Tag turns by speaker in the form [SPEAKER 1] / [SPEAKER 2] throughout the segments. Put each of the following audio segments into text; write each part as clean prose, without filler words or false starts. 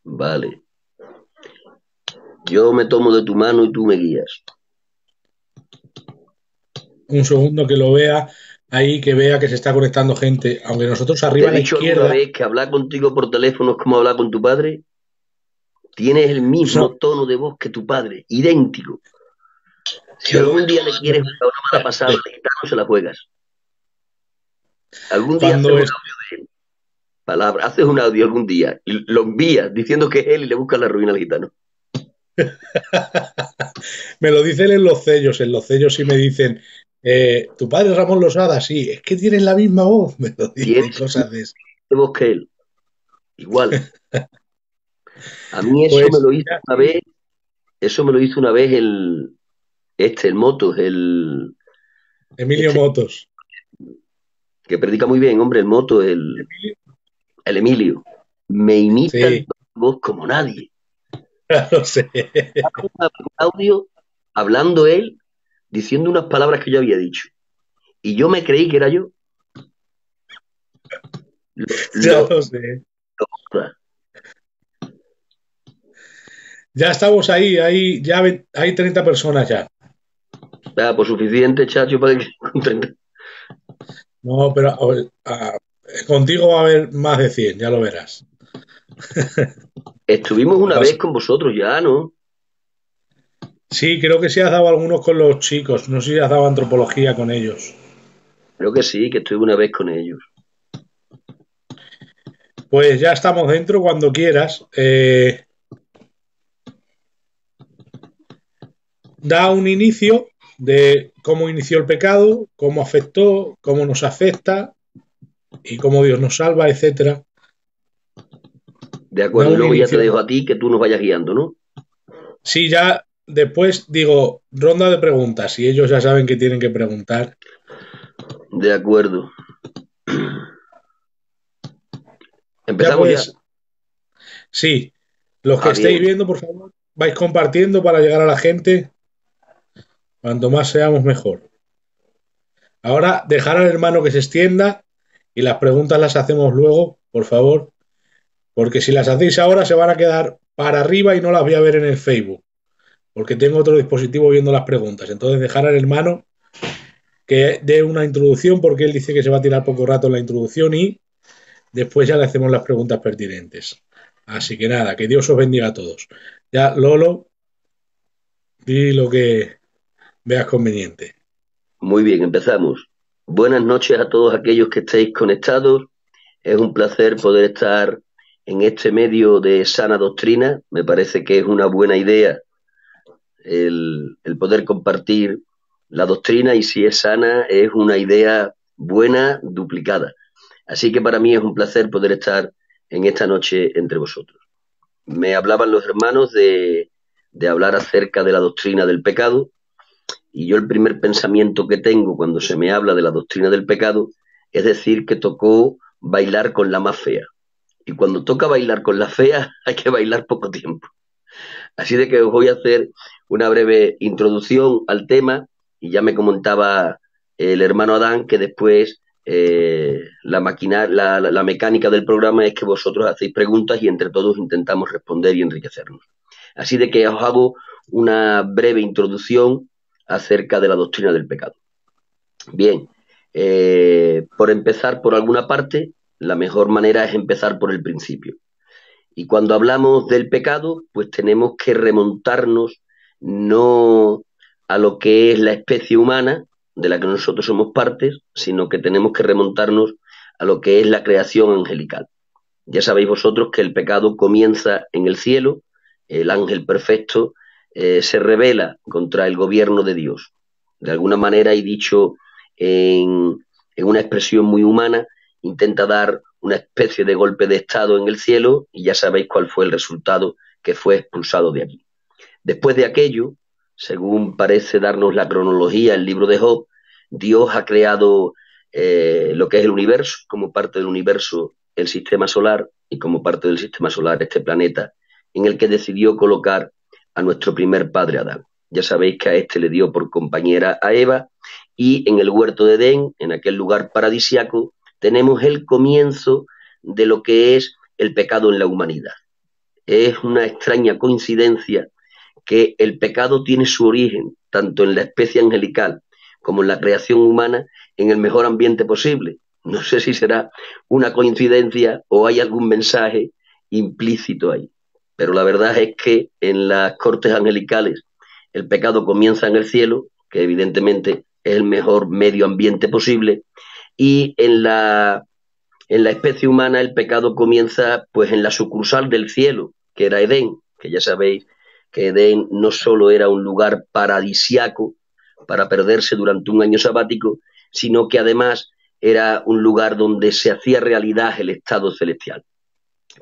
[SPEAKER 1] Vale. Yo me tomo de tu mano y tú me guías.
[SPEAKER 2] Un segundo que lo vea ahí, que vea que se está conectando gente. Aunque nosotros
[SPEAKER 1] ¿Te
[SPEAKER 2] arriba
[SPEAKER 1] he
[SPEAKER 2] a la
[SPEAKER 1] dicho alguna
[SPEAKER 2] izquierda,
[SPEAKER 1] vez que hablar contigo por teléfono es como hablar con tu padre? Tienes el
[SPEAKER 2] no,
[SPEAKER 1] mismo tono de voz que tu padre, idéntico. Si
[SPEAKER 2] pero,
[SPEAKER 1] algún día le quieres jugar una mala pasada al gitano, se la juegas. Algún día haces
[SPEAKER 2] cuando
[SPEAKER 1] un
[SPEAKER 2] es,
[SPEAKER 1] audio de palabra, haces un audio algún día y lo envías diciendo que es él y le buscas la ruina al gitano.
[SPEAKER 2] me lo dicen en los sellos sí me dicen, tu padre es Ramón Losada, sí, es que tienes la misma voz, me lo dicen
[SPEAKER 1] Tienes
[SPEAKER 2] cosas de eso.
[SPEAKER 1] de voz que él, igual. A mí eso me
[SPEAKER 2] Pues
[SPEAKER 1] lo hizo una vez, eso me lo hizo una vez el Motos,
[SPEAKER 2] Emilio
[SPEAKER 1] este,
[SPEAKER 2] Motos.
[SPEAKER 1] que predica muy bien, hombre, el Moto, el Emilio. Me imita el
[SPEAKER 2] Sí,
[SPEAKER 1] tono de voz como nadie.
[SPEAKER 2] lo sé.
[SPEAKER 1] Un audio hablando él, diciendo unas palabras que yo había dicho. Y yo me creí que era yo. Lo,
[SPEAKER 2] Ya
[SPEAKER 1] lo,
[SPEAKER 2] lo sé.
[SPEAKER 1] lo-
[SPEAKER 2] Ya estamos ahí, ya hay 30 personas ya.
[SPEAKER 1] pues suficiente, chacho, para que con 30.
[SPEAKER 2] No, pero contigo va a haber más de 100, ya lo verás.
[SPEAKER 1] Estuvimos
[SPEAKER 2] Lo que
[SPEAKER 1] una
[SPEAKER 2] pasa-
[SPEAKER 1] vez con vosotros ya, ¿no?
[SPEAKER 2] Sí, creo que sí has dado algunos con los chicos, no sé si has dado antropología con ellos.
[SPEAKER 1] Creo que sí, que estuve una vez con ellos.
[SPEAKER 2] Pues ya estamos dentro cuando quieras. Da un inicio de cómo inició el pecado, cómo afectó, cómo nos afecta y cómo Dios nos salva, etcétera.
[SPEAKER 1] De
[SPEAKER 2] Da
[SPEAKER 1] acuerdo, y
[SPEAKER 2] un
[SPEAKER 1] luego ya te
[SPEAKER 2] inicio.
[SPEAKER 1] dejo a ti que tú nos vayas guiando, ¿no?
[SPEAKER 2] Sí, ya después digo ronda de preguntas y ellos ya saben que tienen que preguntar.
[SPEAKER 1] De acuerdo.
[SPEAKER 2] Ya
[SPEAKER 1] Empezamos ya.
[SPEAKER 2] pues, sí, los que
[SPEAKER 1] Ah,
[SPEAKER 2] estéis
[SPEAKER 1] bien.
[SPEAKER 2] viendo, por favor, vais compartiendo para llegar a la gente. Cuanto más seamos, mejor. Ahora, dejar al hermano que se extienda y las preguntas las hacemos luego, por favor, porque si las hacéis ahora se van a quedar para arriba y no las voy a ver en el Facebook, porque tengo otro dispositivo viendo las preguntas. Entonces, dejar al hermano que dé una introducción, porque él dice que se va a tirar poco rato en la introducción y después ya le hacemos las preguntas pertinentes. Así que nada, que Dios os bendiga a todos. Ya, Lolo, di lo que veas conveniente.
[SPEAKER 1] Muy bien, empezamos. Buenas noches a todos aquellos que estéis conectados. Es un placer poder estar en este medio de sana doctrina. Me parece que es una buena idea el poder compartir la doctrina y si es sana es una idea buena duplicada. Así que para mí es un placer poder estar en esta noche entre vosotros. Me hablaban los hermanos de hablar acerca de la doctrina del pecado y yo el primer pensamiento que tengo cuando se me habla de la doctrina del pecado es decir que tocó bailar con la más fea. Y cuando toca bailar con la fea hay que bailar poco tiempo. Así de que os voy a hacer una breve introducción al tema y ya me comentaba el hermano Adán que después la mecánica del programa es que vosotros hacéis preguntas y entre todos intentamos responder y enriquecernos. Así de que os hago una breve introducción acerca de la doctrina del pecado. Bien, por empezar por alguna parte, la mejor manera es empezar por el principio. Y cuando hablamos del pecado, pues tenemos que remontarnos no a lo que es la especie humana, de la que nosotros somos partes, sino que tenemos que remontarnos a lo que es la creación angelical. Ya sabéis vosotros que el pecado comienza en el cielo, el ángel perfecto se rebela contra el gobierno de Dios. De alguna manera, y dicho en una expresión muy humana, intenta dar una especie de golpe de estado en el cielo y ya sabéis cuál fue el resultado, que fue expulsado de aquí. Después de aquello, según parece darnos la cronología, el libro de Job, Dios ha creado lo que es el universo, como parte del universo el sistema solar y como parte del sistema solar este planeta, en el que decidió colocar a nuestro primer padre Adán. Ya sabéis que a este le dio por compañera a Eva y en el huerto de Edén, en aquel lugar paradisiaco, tenemos el comienzo de lo que es el pecado en la humanidad. Es una extraña coincidencia que el pecado tiene su origen, tanto en la especie angelical como en la creación humana, en el mejor ambiente posible. No sé si será una coincidencia o hay algún mensaje implícito ahí. Pero la verdad es que en las cortes angelicales el pecado comienza en el cielo, que evidentemente es el mejor medio ambiente posible, y en la especie humana el pecado comienza pues en la sucursal del cielo, que era Edén, que ya sabéis que Edén no solo era un lugar paradisiaco para perderse durante un año sabático, sino que además era un lugar donde se hacía realidad el estado celestial.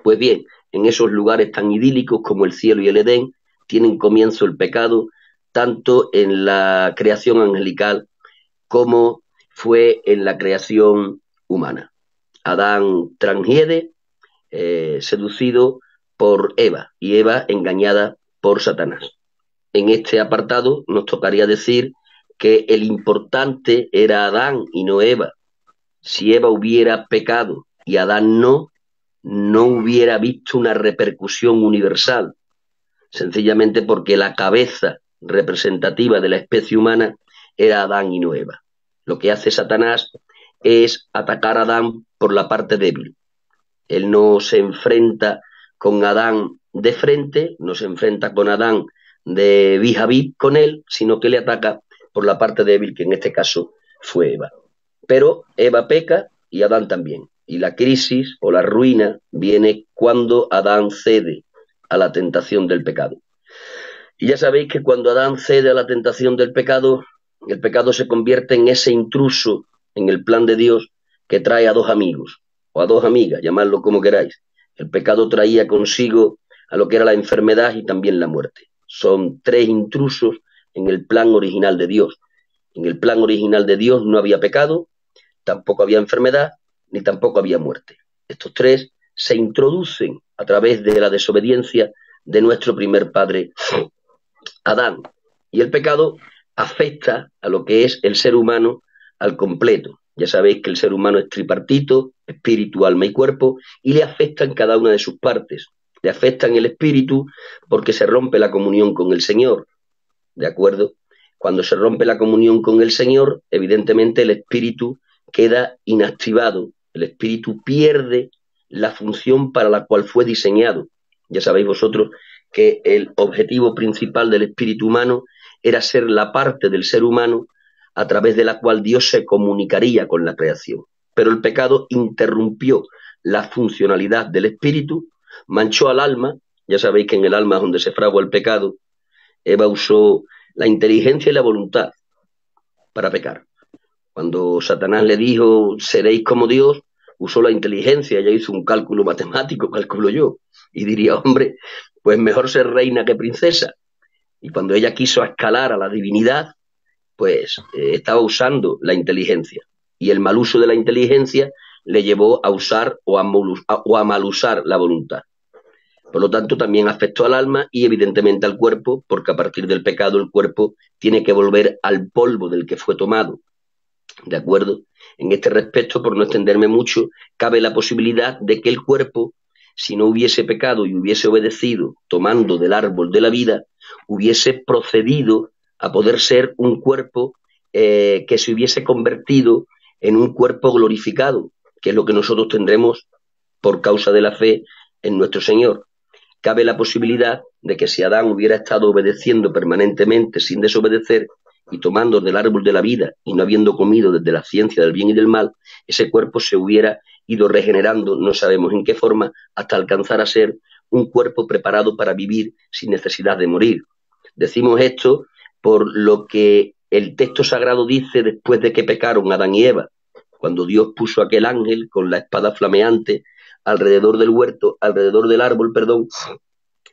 [SPEAKER 1] Pues bien, en esos lugares tan idílicos como el cielo y el Edén, tienen comienzo el pecado, tanto en la creación angelical como fue en la creación humana. Adán transgrede, seducido por Eva, y Eva engañada por Satanás. En este apartado nos tocaría decir que el importante era Adán y no Eva. Si Eva hubiera pecado y Adán no, no hubiera visto una repercusión universal, sencillamente porque la cabeza representativa de la especie humana era Adán y no Eva. Lo que hace Satanás es atacar a Adán por la parte débil. Él no se enfrenta con Adán de frente, no se enfrenta con Adán de vis a vis con él, sino que le ataca por la parte débil, que en este caso fue Eva. Pero Eva peca y Adán también. Y la crisis o la ruina viene cuando Adán cede a la tentación del pecado. Y ya sabéis que cuando Adán cede a la tentación del pecado, el pecado se convierte en ese intruso en el plan de Dios que trae a dos amigos o a dos amigas, llamadlo como queráis. El pecado traía consigo a lo que era la enfermedad y también la muerte. Son tres intrusos en el plan original de Dios. En el plan original de Dios no había pecado, tampoco había enfermedad, ni tampoco había muerte. Estos tres se introducen a través de la desobediencia de nuestro primer padre, Adán. Y el pecado afecta a lo que es el ser humano al completo. Ya sabéis que el ser humano es tripartito, espíritu, alma y cuerpo, y le afecta en cada una de sus partes. Le afecta en el espíritu porque se rompe la comunión con el Señor. ¿De acuerdo? Cuando se rompe la comunión con el Señor, evidentemente el espíritu queda inactivado. El espíritu pierde la función para la cual fue diseñado. Ya sabéis vosotros que el objetivo principal del espíritu humano era ser la parte del ser humano a través de la cual Dios se comunicaría con la creación. Pero el pecado interrumpió la funcionalidad del espíritu, manchó al alma. Ya sabéis que en el alma es donde se fragua el pecado. Eva usó la inteligencia y la voluntad para pecar. Cuando Satanás le dijo, seréis como Dios, usó la inteligencia, ella hizo un cálculo matemático, calculo yo, y diría, hombre, pues mejor ser reina que princesa. Y cuando ella quiso escalar a la divinidad, pues estaba usando la inteligencia. Y el mal uso de la inteligencia le llevó a usar o a mal usar la voluntad. Por lo tanto, también afectó al alma y evidentemente al cuerpo, porque a partir del pecado el cuerpo tiene que volver al polvo del que fue tomado. ¿De acuerdo? En este respecto, por no extenderme mucho, cabe la posibilidad de que el cuerpo, si no hubiese pecado y hubiese obedecido tomando del árbol de la vida, hubiese procedido a poder ser un cuerpo que se hubiese convertido en un cuerpo glorificado, que es lo que nosotros tendremos por causa de la fe en nuestro Señor. Cabe la posibilidad de que si Adán hubiera estado obedeciendo permanentemente sin desobedecer y tomando del árbol de la vida y no habiendo comido desde la ciencia del bien y del mal, ese cuerpo se hubiera ido regenerando, no sabemos en qué forma, hasta alcanzar a ser un cuerpo preparado para vivir sin necesidad de morir. Decimos esto por lo que el texto sagrado dice después de que pecaron Adán y Eva, cuando Dios puso aquel ángel con la espada flameante alrededor del huerto, alrededor del árbol, perdón,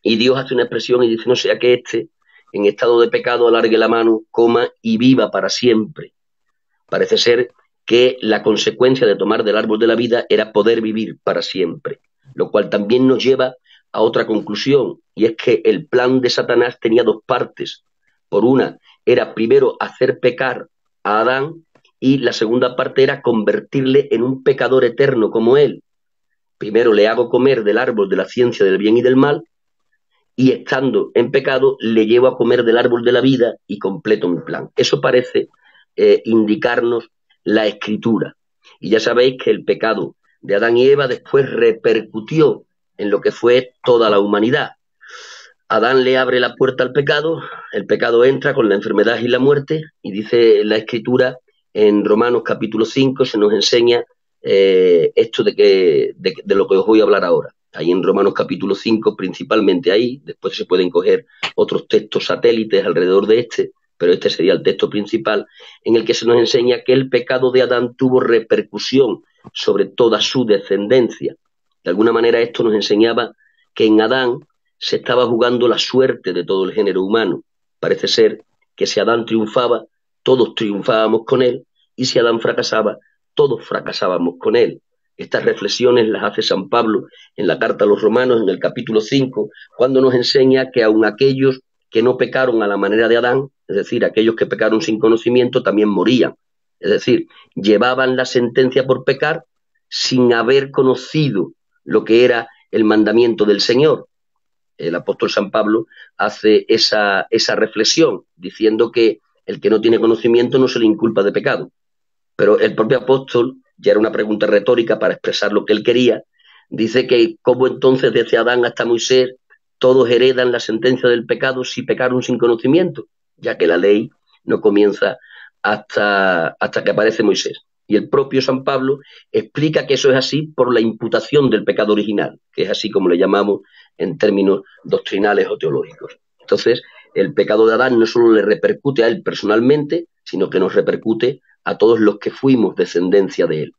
[SPEAKER 1] y Dios hace una expresión y dice, no sea que éste, en estado de pecado, alargue la mano, coma y viva para siempre. Parece ser que la consecuencia de tomar del árbol de la vida era poder vivir para siempre, lo cual también nos lleva a otra conclusión, y es que el plan de Satanás tenía dos partes. Por una, era primero hacer pecar a Adán, y la segunda parte era convertirle en un pecador eterno como él. Primero le hago comer del árbol de la ciencia del bien y del mal, y estando en pecado le llevo a comer del árbol de la vida y completo mi plan. Eso parece indicarnos la Escritura. Y ya sabéis que el pecado de Adán y Eva después repercutió en lo que fue toda la humanidad. Adán le abre la puerta al pecado, el pecado entra con la enfermedad y la muerte, y dice la Escritura en Romanos capítulo 5, se nos enseña esto de lo que os voy a hablar ahora. Ahí en Romanos capítulo 5, principalmente ahí, después se pueden coger otros textos satélites alrededor de este, pero este sería el texto principal, en el que se nos enseña que el pecado de Adán tuvo repercusión sobre toda su descendencia. De alguna manera esto nos enseñaba que en Adán se estaba jugando la suerte de todo el género humano. Parece ser que si Adán triunfaba, todos triunfábamos con él, y si Adán fracasaba, todos fracasábamos con él. Estas reflexiones las hace San Pablo en la carta a los Romanos, en el capítulo 5, cuando nos enseña que aun aquellos que no pecaron a la manera de Adán, es decir, aquellos que pecaron sin conocimiento, también morían. Es decir, llevaban la sentencia por pecar sin haber conocido lo que era el mandamiento del Señor. El apóstol San Pablo hace esa reflexión, diciendo que el que no tiene conocimiento no se le inculpa de pecado. Pero el propio apóstol, ya era una pregunta retórica para expresar lo que él quería, dice que cómo entonces desde Adán hasta Moisés todos heredan la sentencia del pecado si pecaron sin conocimiento, ya que la ley no comienza hasta que aparece Moisés. Y el propio San Pablo explica que eso es así por la imputación del pecado original, que es así como le llamamos en términos doctrinales o teológicos. Entonces, el pecado de Adán no solo le repercute a él personalmente, sino que nos repercute a todos los que fuimos descendencia de él.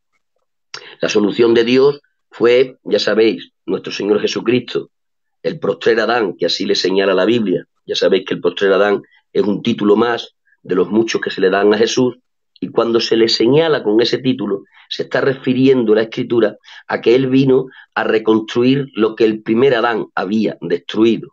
[SPEAKER 1] La solución de Dios fue, ya sabéis, nuestro Señor Jesucristo, el postrer Adán, que así le señala la Biblia. Ya sabéis que el postrer Adán es un título más de los muchos que se le dan a Jesús, y cuando se le señala con ese título, se está refiriendo la Escritura a que él vino a reconstruir lo que el primer Adán había destruido.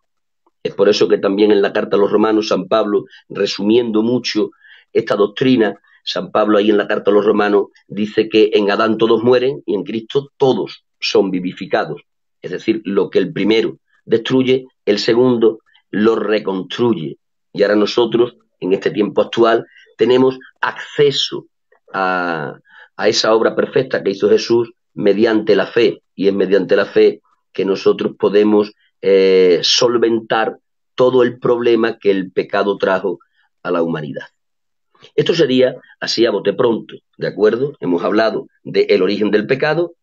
[SPEAKER 1] Es por eso que también en la carta a los Romanos, San Pablo, resumiendo mucho esta doctrina, San Pablo ahí en la carta a los Romanos dice que en Adán todos mueren y en Cristo todos son vivificados. Es decir, lo que el primero destruye, el segundo lo reconstruye. Y ahora nosotros, en este tiempo actual, tenemos acceso a esa obra perfecta que hizo Jesús mediante la fe. Y es mediante la fe que nosotros podemos solventar todo el problema que el pecado trajo a la humanidad. Esto sería así a bote pronto, ¿de acuerdo? Hemos hablado del origen del pecado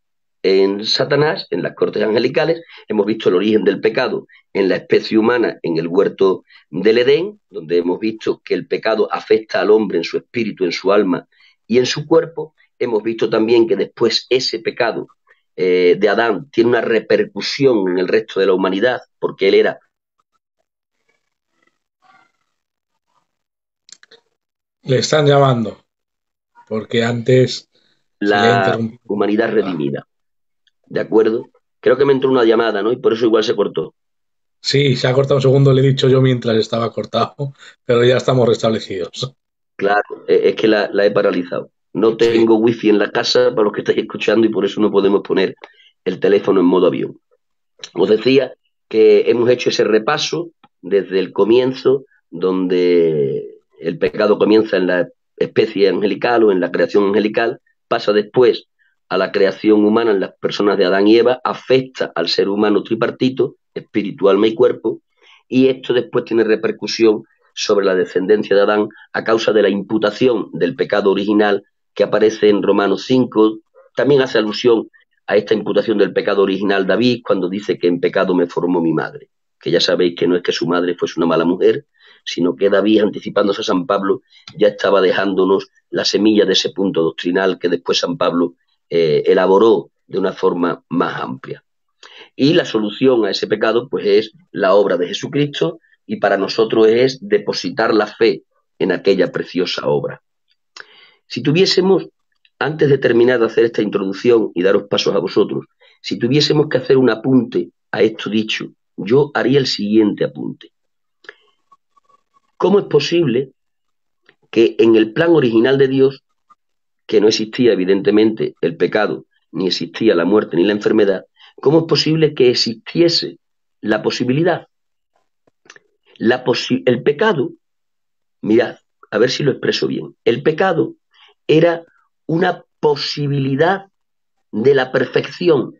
[SPEAKER 1] en Satanás, en las cortes angelicales, hemos visto el origen del pecado en la especie humana en el huerto del Edén, donde hemos visto que el pecado afecta al hombre en su espíritu, en su alma y en su cuerpo. Hemos visto también que después ese pecado de Adán tiene una repercusión en el resto de la humanidad, porque él era
[SPEAKER 2] Le están llamando, porque antes se le ha
[SPEAKER 1] la
[SPEAKER 2] interrumpido.
[SPEAKER 1] humanidad redimida, ¿de acuerdo? Creo que me entró una llamada, ¿no? Y por eso igual se cortó.
[SPEAKER 2] Sí, se ha cortado un segundo, le he dicho yo mientras estaba cortado, pero ya estamos restablecidos.
[SPEAKER 1] Claro, es que la he paralizado. No
[SPEAKER 2] Sí,
[SPEAKER 1] tengo wifi en la casa para los que estáis escuchando y por eso no podemos poner el teléfono en modo avión. Os decía que hemos hecho ese repaso desde el comienzo, donde el pecado comienza en la especie angelical o en la creación angelical, pasa después a la creación humana en las personas de Adán y Eva, afecta al ser humano tripartito, espíritu, alma y cuerpo, y esto después tiene repercusión sobre la descendencia de Adán a causa de la imputación del pecado original que aparece en Romanos 5. También hace alusión a esta imputación del pecado original David cuando dice que en pecado me formó mi madre, que ya sabéis que no es que su madre fuese una mala mujer, sino que David, anticipándose a San Pablo, ya estaba dejándonos la semilla de ese punto doctrinal que después San Pablo elaboró de una forma más amplia. Y la solución a ese pecado pues es la obra de Jesucristo, y para nosotros es depositar la fe en aquella preciosa obra. Si tuviésemos, antes de terminar de hacer esta introducción y daros pasos a vosotros, si tuviésemos que hacer un apunte a esto dicho, yo haría el siguiente apunte. ¿Cómo es posible que en el plan original de Dios, que no existía evidentemente el pecado, ni existía la muerte ni la enfermedad, cómo es posible que existiese la posibilidad El pecado, mirad, a ver si lo expreso bien, el pecado era una posibilidad de la perfección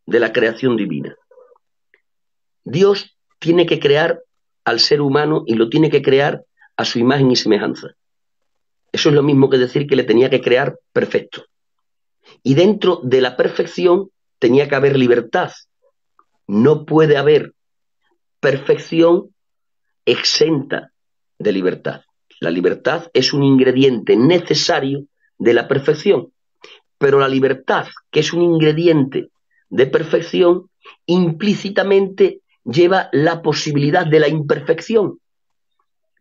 [SPEAKER 1] de la creación divina. Dios tiene que crear al ser humano y lo tiene que crear a su imagen y semejanza. Eso es lo mismo que decir que le tenía que crear perfecto. Y dentro de la perfección tenía que haber libertad. No puede haber perfección exenta de libertad. La libertad es un ingrediente necesario de la perfección, pero la libertad, que es un ingrediente de perfección, implícitamente lleva la posibilidad de la imperfección.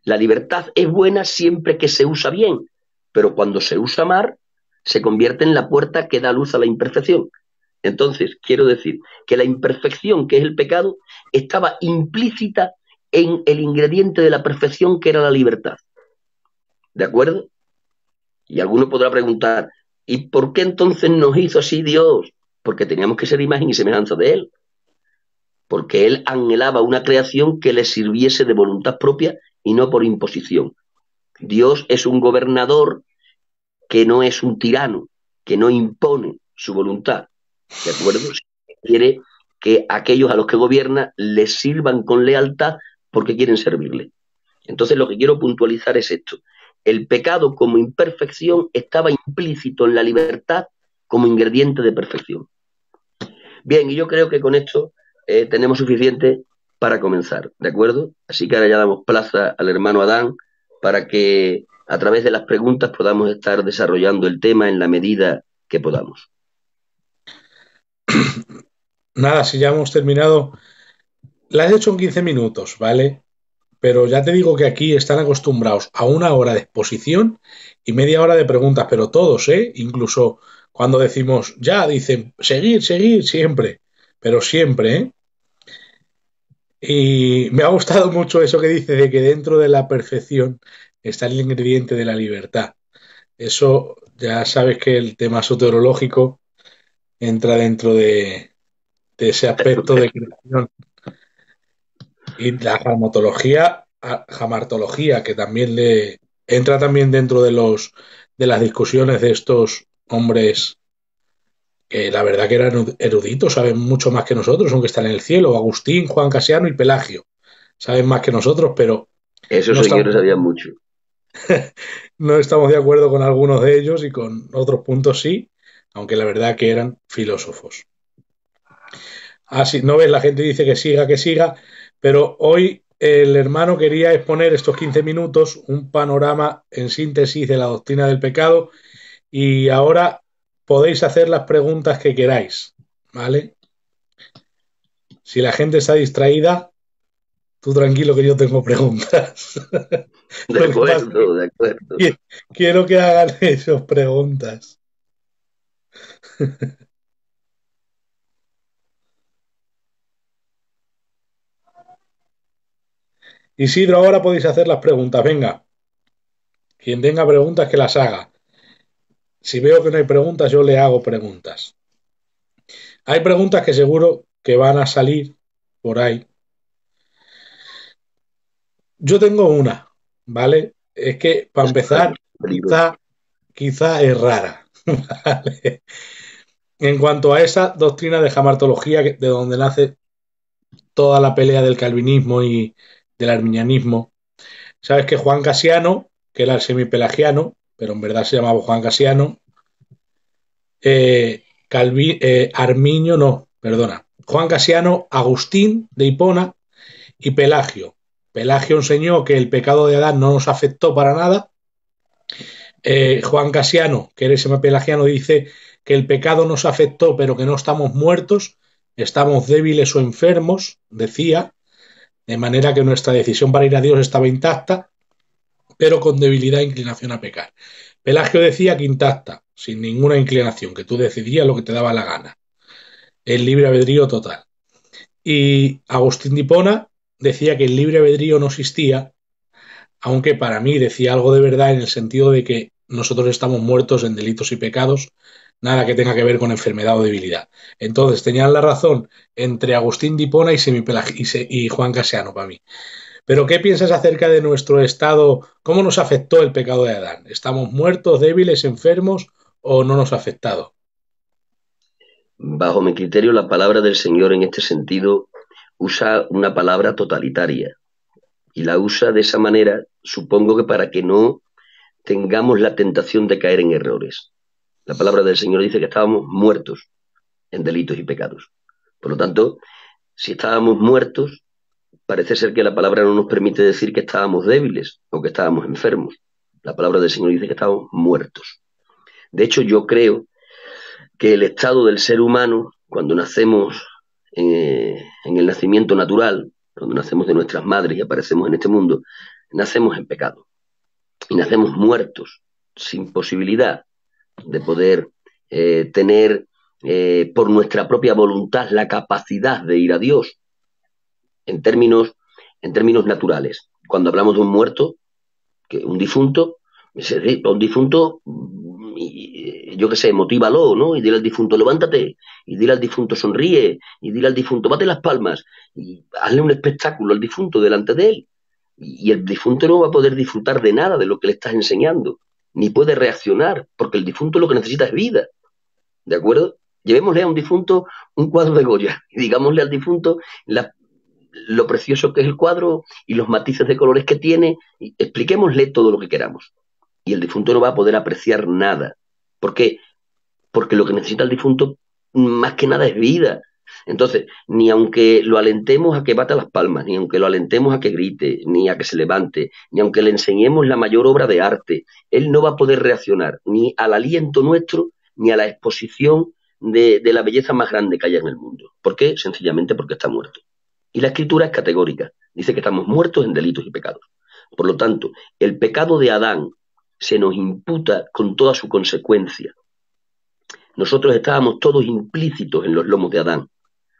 [SPEAKER 1] La libertad es buena siempre que se usa bien, pero cuando se usa mal, se convierte en la puerta que da luz a la imperfección. Entonces, quiero decir que la imperfección, que es el pecado, estaba implícita en el ingrediente de la perfección, que era la libertad. ¿De acuerdo? Y alguno podrá preguntar, ¿y por qué entonces nos hizo así Dios? Porque teníamos que ser imagen y semejanza de Él. Porque Él anhelaba una creación que le sirviese de voluntad propia y no por imposición. Dios es un gobernador que no es un tirano, que no impone su voluntad. ¿De acuerdo? Quiere que aquellos a los que gobierna les sirvan con lealtad porque quieren servirle. Entonces lo que quiero puntualizar es esto. El pecado como imperfección estaba implícito en la libertad como ingrediente de perfección. Bien, y yo creo que con esto tenemos suficiente para comenzar, ¿de acuerdo? Así que ahora ya damos plaza al hermano Adán para que a través de las preguntas podamos estar desarrollando el tema en la medida que podamos.
[SPEAKER 2] Nada, si ya hemos terminado, la has hecho en 15 minutos, ¿vale? Pero ya te digo que aquí están acostumbrados a una hora de exposición y media hora de preguntas, pero todos, ¿eh? Incluso cuando decimos ya, dicen seguir, seguir, siempre, pero siempre, ¿eh? Y me ha gustado mucho eso que dice de que dentro de la perfección está el ingrediente de la libertad. Eso ya sabes que el tema soteriológico entra dentro de ese aspecto de creación. Y la jamartología, que también le entra también dentro de las discusiones de estos hombres que la verdad que eran eruditos, saben mucho más que nosotros, aunque están en el cielo. Agustín, Juan Casiano y Pelagio saben más que nosotros, pero
[SPEAKER 1] Esos
[SPEAKER 2] no estamos,
[SPEAKER 1] señores sabían mucho.
[SPEAKER 2] no estamos de acuerdo con algunos de ellos y con otros puntos sí, aunque la verdad que eran filósofos. Así, no ves, la gente dice que siga, pero hoy el hermano quería exponer estos 15 minutos, un panorama en síntesis de la doctrina del pecado, y ahora podéis hacer las preguntas que queráis, ¿vale? Si la gente está distraída, tú tranquilo que yo tengo preguntas.
[SPEAKER 1] De
[SPEAKER 2] Lo que pasa es
[SPEAKER 1] acuerdo, de acuerdo.
[SPEAKER 2] que quiero que hagan esas preguntas. Isidro, ahora podéis hacer las preguntas. Venga, quien tenga preguntas que las haga. Si veo que no hay preguntas, yo le hago preguntas. Hay preguntas que seguro que van a salir por ahí. Yo tengo una, ¿vale? Es que para empezar, quizá es rara, ¿vale? En cuanto a esa doctrina de jamartología, de donde nace toda la pelea del calvinismo y del arminianismo, sabes que Juan Casiano, que era el semipelagiano, pero en verdad se llamaba Juan Casiano, Arminio no, perdona, Juan Casiano, Agustín de Hipona y Pelagio. Pelagio enseñó que el pecado de Adán no nos afectó para nada. Juan Casiano, que era ese pelagiano, dice que el pecado nos afectó, pero que no estamos muertos, estamos débiles o enfermos, decía, de manera que nuestra decisión para ir a Dios estaba intacta, pero con debilidad e inclinación a pecar. Pelagio decía que intacta, sin ninguna inclinación, que tú decidías lo que te daba la gana. El libre albedrío total. Y Agustín de Hipona decía que el libre albedrío no existía, aunque para mí decía algo de verdad en el sentido de que nosotros estamos muertos en delitos y pecados, nada que tenga que ver con enfermedad o debilidad. Entonces tenían la razón entre Agustín de Hipona y Juan Casiano para mí. Pero ¿qué piensas acerca de nuestro estado? ¿Cómo nos afectó el pecado de Adán? ¿Estamos muertos, débiles, enfermos o no nos ha afectado?
[SPEAKER 1] Bajo mi criterio, la palabra del Señor en este sentido usa una palabra totalitaria y la usa de esa manera, supongo que para que no tengamos la tentación de caer en errores. La palabra del Señor dice que estábamos muertos en delitos y pecados. Por lo tanto, si estábamos muertos, parece ser que la palabra no nos permite decir que estábamos débiles o que estábamos enfermos. La palabra del Señor dice que estábamos muertos. De hecho, yo creo que el estado del ser humano, cuando nacemos en el nacimiento natural, cuando nacemos de nuestras madres y aparecemos en este mundo, nacemos en pecado y nacemos muertos, sin posibilidad de poder tener por nuestra propia voluntad la capacidad de ir a Dios en términos, en términos naturales. Cuando hablamos de un muerto, que un difunto, yo qué sé, motívalo, ¿no? Y dile al difunto, levántate, y dile al difunto, sonríe, y dile al difunto, bate las palmas, y hazle un espectáculo al difunto delante de él. Y el difunto no va a poder disfrutar de nada de lo que le estás enseñando, ni puede reaccionar, porque el difunto lo que necesita es vida, ¿de acuerdo? Llevémosle a un difunto un cuadro de Goya, y digámosle al difunto lo precioso que es el cuadro y los matices de colores que tiene, y expliquémosle todo lo que queramos. Y el difunto no va a poder apreciar nada. ¿Por qué? Porque lo que necesita el difunto más que nada es vida. Entonces, ni aunque lo alentemos a que bata las palmas, ni aunque lo alentemos a que grite, ni a que se levante, ni aunque le enseñemos la mayor obra de arte, él no va a poder reaccionar ni al aliento nuestro, ni a la exposición de la belleza más grande que haya en el mundo. ¿Por qué? Sencillamente porque está muerto. Y la escritura es categórica. Dice que estamos muertos en delitos y pecados. Por lo tanto, el pecado de Adán se nos imputa con toda su consecuencia. Nosotros estábamos todos implícitos en los lomos de Adán.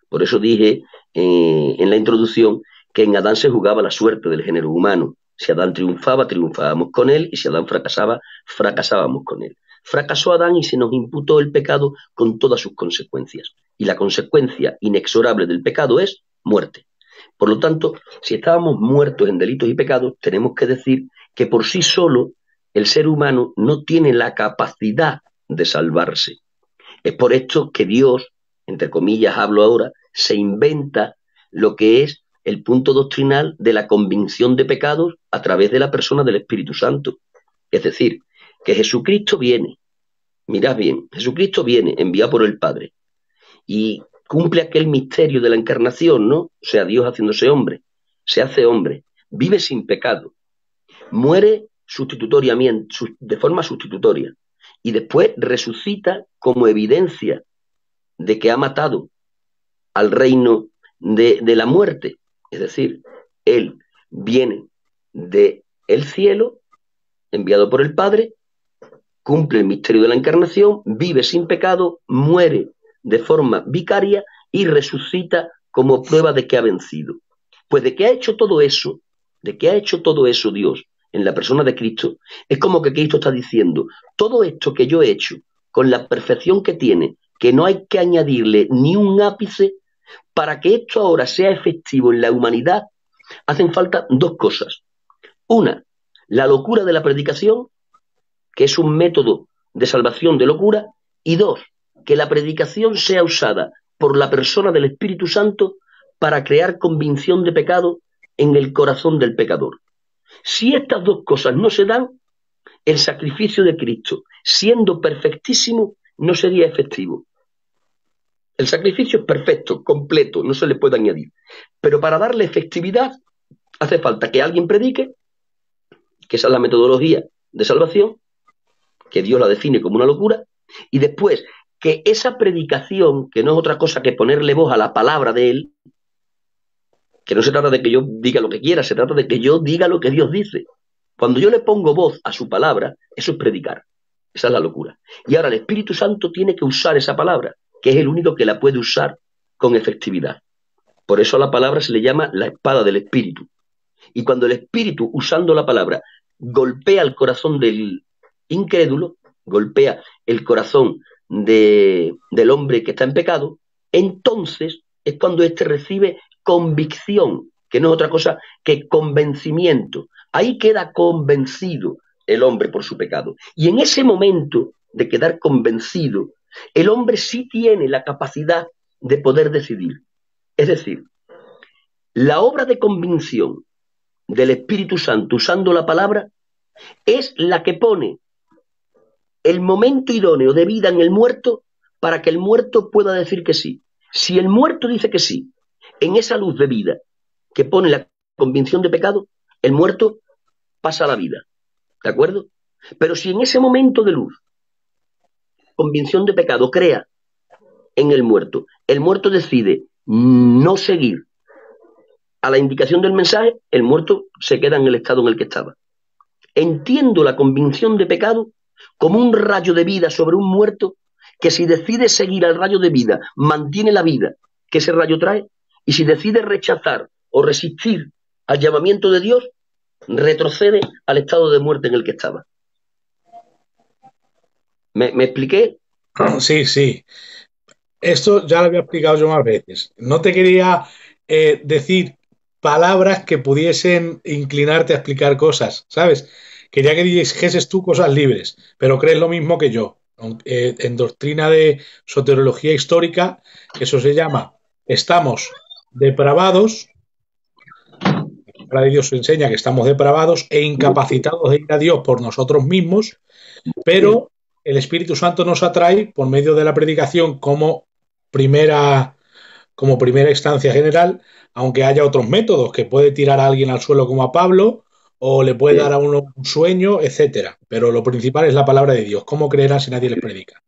[SPEAKER 1] Por eso dije en la introducción que en Adán se jugaba la suerte del género humano. Si Adán triunfaba, triunfábamos con él, y si Adán fracasaba, fracasábamos con él. Fracasó Adán y se nos imputó el pecado con todas sus consecuencias. Y la consecuencia inexorable del pecado es muerte. Por lo tanto, si estábamos muertos en delitos y pecados, tenemos que decir que por sí solo el ser humano no tiene la capacidad de salvarse. Es por esto que Dios, entre comillas hablo ahora, se inventa lo que es el punto doctrinal de la convicción de pecados a través de la persona del Espíritu Santo. Es decir, que Jesucristo viene, mirad bien, Jesucristo viene enviado por el Padre y cumple aquel misterio de la encarnación, ¿no? O sea, Dios haciéndose hombre, se hace hombre, vive sin pecado, muere sustitutoriamente, de forma sustitutoria, y después resucita como evidencia de que ha matado al reino de la muerte. Es decir, él viene del cielo, enviado por el Padre, cumple el misterio de la encarnación, vive sin pecado, muere de forma vicaria y resucita como prueba de que ha vencido. Pues de que ha hecho todo eso, de que ha hecho todo eso Dios en la persona de Cristo, es como que Cristo está diciendo, todo esto que yo he hecho, con la perfección que tiene, que no hay que añadirle ni un ápice, para que esto ahora sea efectivo en la humanidad, hacen falta dos cosas. Una, la locura de la predicación, que es un método de salvación de locura, y dos, que la predicación sea usada por la persona del Espíritu Santo para crear convicción de pecado en el corazón del pecador. Si estas dos cosas no se dan, el sacrificio de Cristo, siendo perfectísimo, no sería efectivo. El sacrificio es perfecto, completo, no se le puede añadir. Pero para darle efectividad hace falta que alguien predique, que esa es la metodología de salvación, que Dios la define como una locura, y después que esa predicación, que no es otra cosa que ponerle voz a la palabra de Él, que no se trata de que yo diga lo que quiera, se trata de que yo diga lo que Dios dice. Cuando yo le pongo voz a su palabra, eso es predicar. Esa es la locura. Y ahora el Espíritu Santo tiene que usar esa palabra, que es el único que la puede usar con efectividad. Por eso a la palabra se le llama la espada del Espíritu. Y cuando el Espíritu, usando la palabra, golpea el corazón del incrédulo, golpea el corazón del hombre que está en pecado, entonces es cuando éste recibe convicción, que no es otra cosa que convencimiento. Ahí queda convencido el hombre por su pecado. Y en ese momento de quedar convencido, el hombre sí tiene la capacidad de poder decidir. Es decir, la obra de convicción del Espíritu Santo usando la palabra es la que pone el momento idóneo de vida en el muerto para que el muerto pueda decir que sí. Si el muerto dice que sí, en esa luz de vida que pone la convicción de pecado, el muerto pasa a la vida. ¿De acuerdo? Pero si en ese momento de luz, convicción de pecado crea en el muerto decide no seguir a la indicación del mensaje, el muerto se queda en el estado en el que estaba. Entiendo la convicción de pecado como un rayo de vida sobre un muerto que si decide seguir al rayo de vida, mantiene la vida que ese rayo trae, y si decide rechazar o resistir al llamamiento de Dios, retrocede al estado de muerte en el que estaba. ¿Me expliqué?
[SPEAKER 2] Sí, sí. Esto ya lo había explicado yo más veces. No te quería decir palabras que pudiesen inclinarte a explicar cosas, ¿sabes? Quería que dijeses tú cosas libres, pero crees lo mismo que yo. En doctrina de soteriología histórica, eso se llama estamos depravados, la palabra de Dios enseña que estamos depravados e incapacitados de ir a Dios por nosotros mismos, pero el Espíritu Santo nos atrae por medio de la predicación primera, como primera instancia general, aunque haya otros métodos, que puede tirar a alguien al suelo como a Pablo, o le puede dar a uno un sueño, etcétera. Pero lo principal es la palabra de Dios. ¿Cómo creerán si nadie les predica?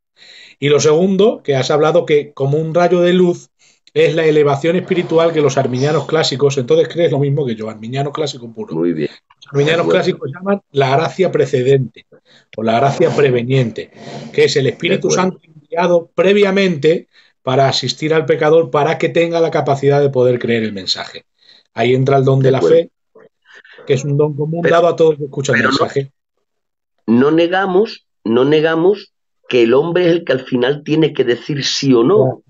[SPEAKER 2] Y lo segundo, que has hablado que como un rayo de luz es la elevación espiritual que los arminianos clásicos, entonces crees lo mismo que yo, arminiano clásico puro.
[SPEAKER 1] Muy bien.
[SPEAKER 2] Los arminianos clásicos llaman la gracia precedente o la gracia preveniente, que es el Espíritu Santo enviado previamente para asistir al pecador para que tenga la capacidad de poder creer el mensaje. Ahí entra el don de la fe, que es un don común dado a todos los que escuchan el mensaje.
[SPEAKER 1] No negamos que el hombre es el que al final tiene que decir sí o no.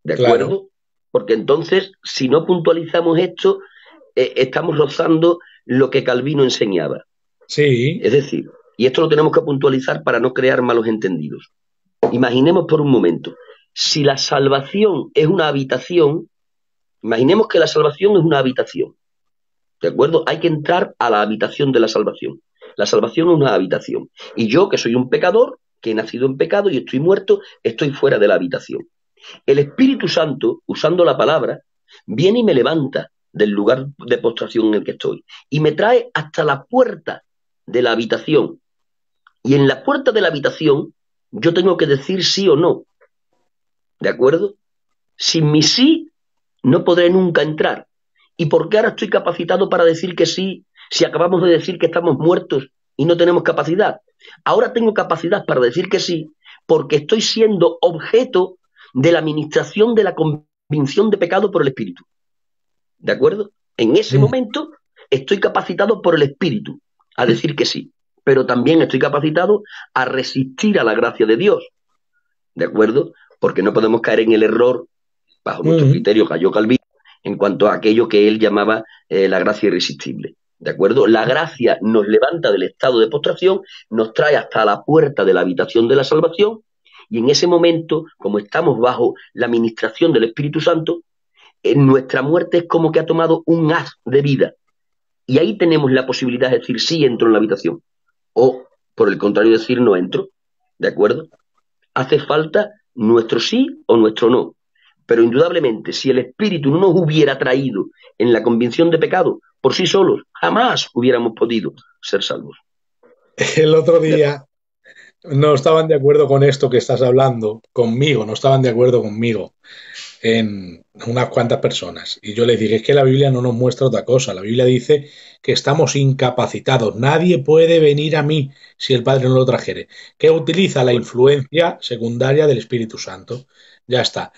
[SPEAKER 1] ¿De acuerdo? Claro. Porque entonces, si no puntualizamos esto, estamos rozando lo que Calvino enseñaba.
[SPEAKER 2] Sí.
[SPEAKER 1] Es decir, y esto lo tenemos que puntualizar para no crear malos entendidos. Imaginemos por un momento, si la salvación es una habitación, imaginemos que la salvación es una habitación. ¿De acuerdo? Hay que entrar a la habitación de la salvación. La salvación es una habitación. Y yo, que soy un pecador, que he nacido en pecado y estoy muerto, estoy fuera de la habitación. El Espíritu Santo, usando la palabra, viene y me levanta del lugar de postración en el que estoy y me trae hasta la puerta de la habitación. Y en la puerta de la habitación yo tengo que decir sí o no. ¿De acuerdo? Sin mi sí no podré nunca entrar. ¿Y por qué ahora estoy capacitado para decir que sí si acabamos de decir que estamos muertos y no tenemos capacidad? Ahora tengo capacidad para decir que sí porque estoy siendo objeto de la administración de la convicción de pecado por el Espíritu. ¿De acuerdo? En ese momento estoy capacitado por el Espíritu a decir que sí, pero también estoy capacitado a resistir a la gracia de Dios. ¿De acuerdo? Porque no podemos caer en el error, bajo nuestro criterio cayó Calvino, en cuanto a aquello que él llamaba la gracia irresistible. ¿De acuerdo? La gracia nos levanta del estado de postración, nos trae hasta la puerta de la habitación de la salvación, y en ese momento, como estamos bajo la administración del Espíritu Santo, en nuestra muerte es como que ha tomado un haz de vida. Y ahí tenemos la posibilidad de decir sí, entro en la habitación. O, por el contrario, decir no entro. ¿De acuerdo? Hace falta nuestro sí o nuestro no. Pero indudablemente, si el Espíritu no nos hubiera traído en la convicción de pecado por sí solos, jamás hubiéramos podido ser salvos.
[SPEAKER 2] El otro día no estaban de acuerdo con esto que estás hablando, conmigo, no estaban de acuerdo conmigo en unas cuantas personas. Y yo les dije, es que la Biblia no nos muestra otra cosa. La Biblia dice que estamos incapacitados. Nadie puede venir a mí si el Padre no lo trajere. Que utiliza la influencia secundaria del Espíritu Santo. Ya está.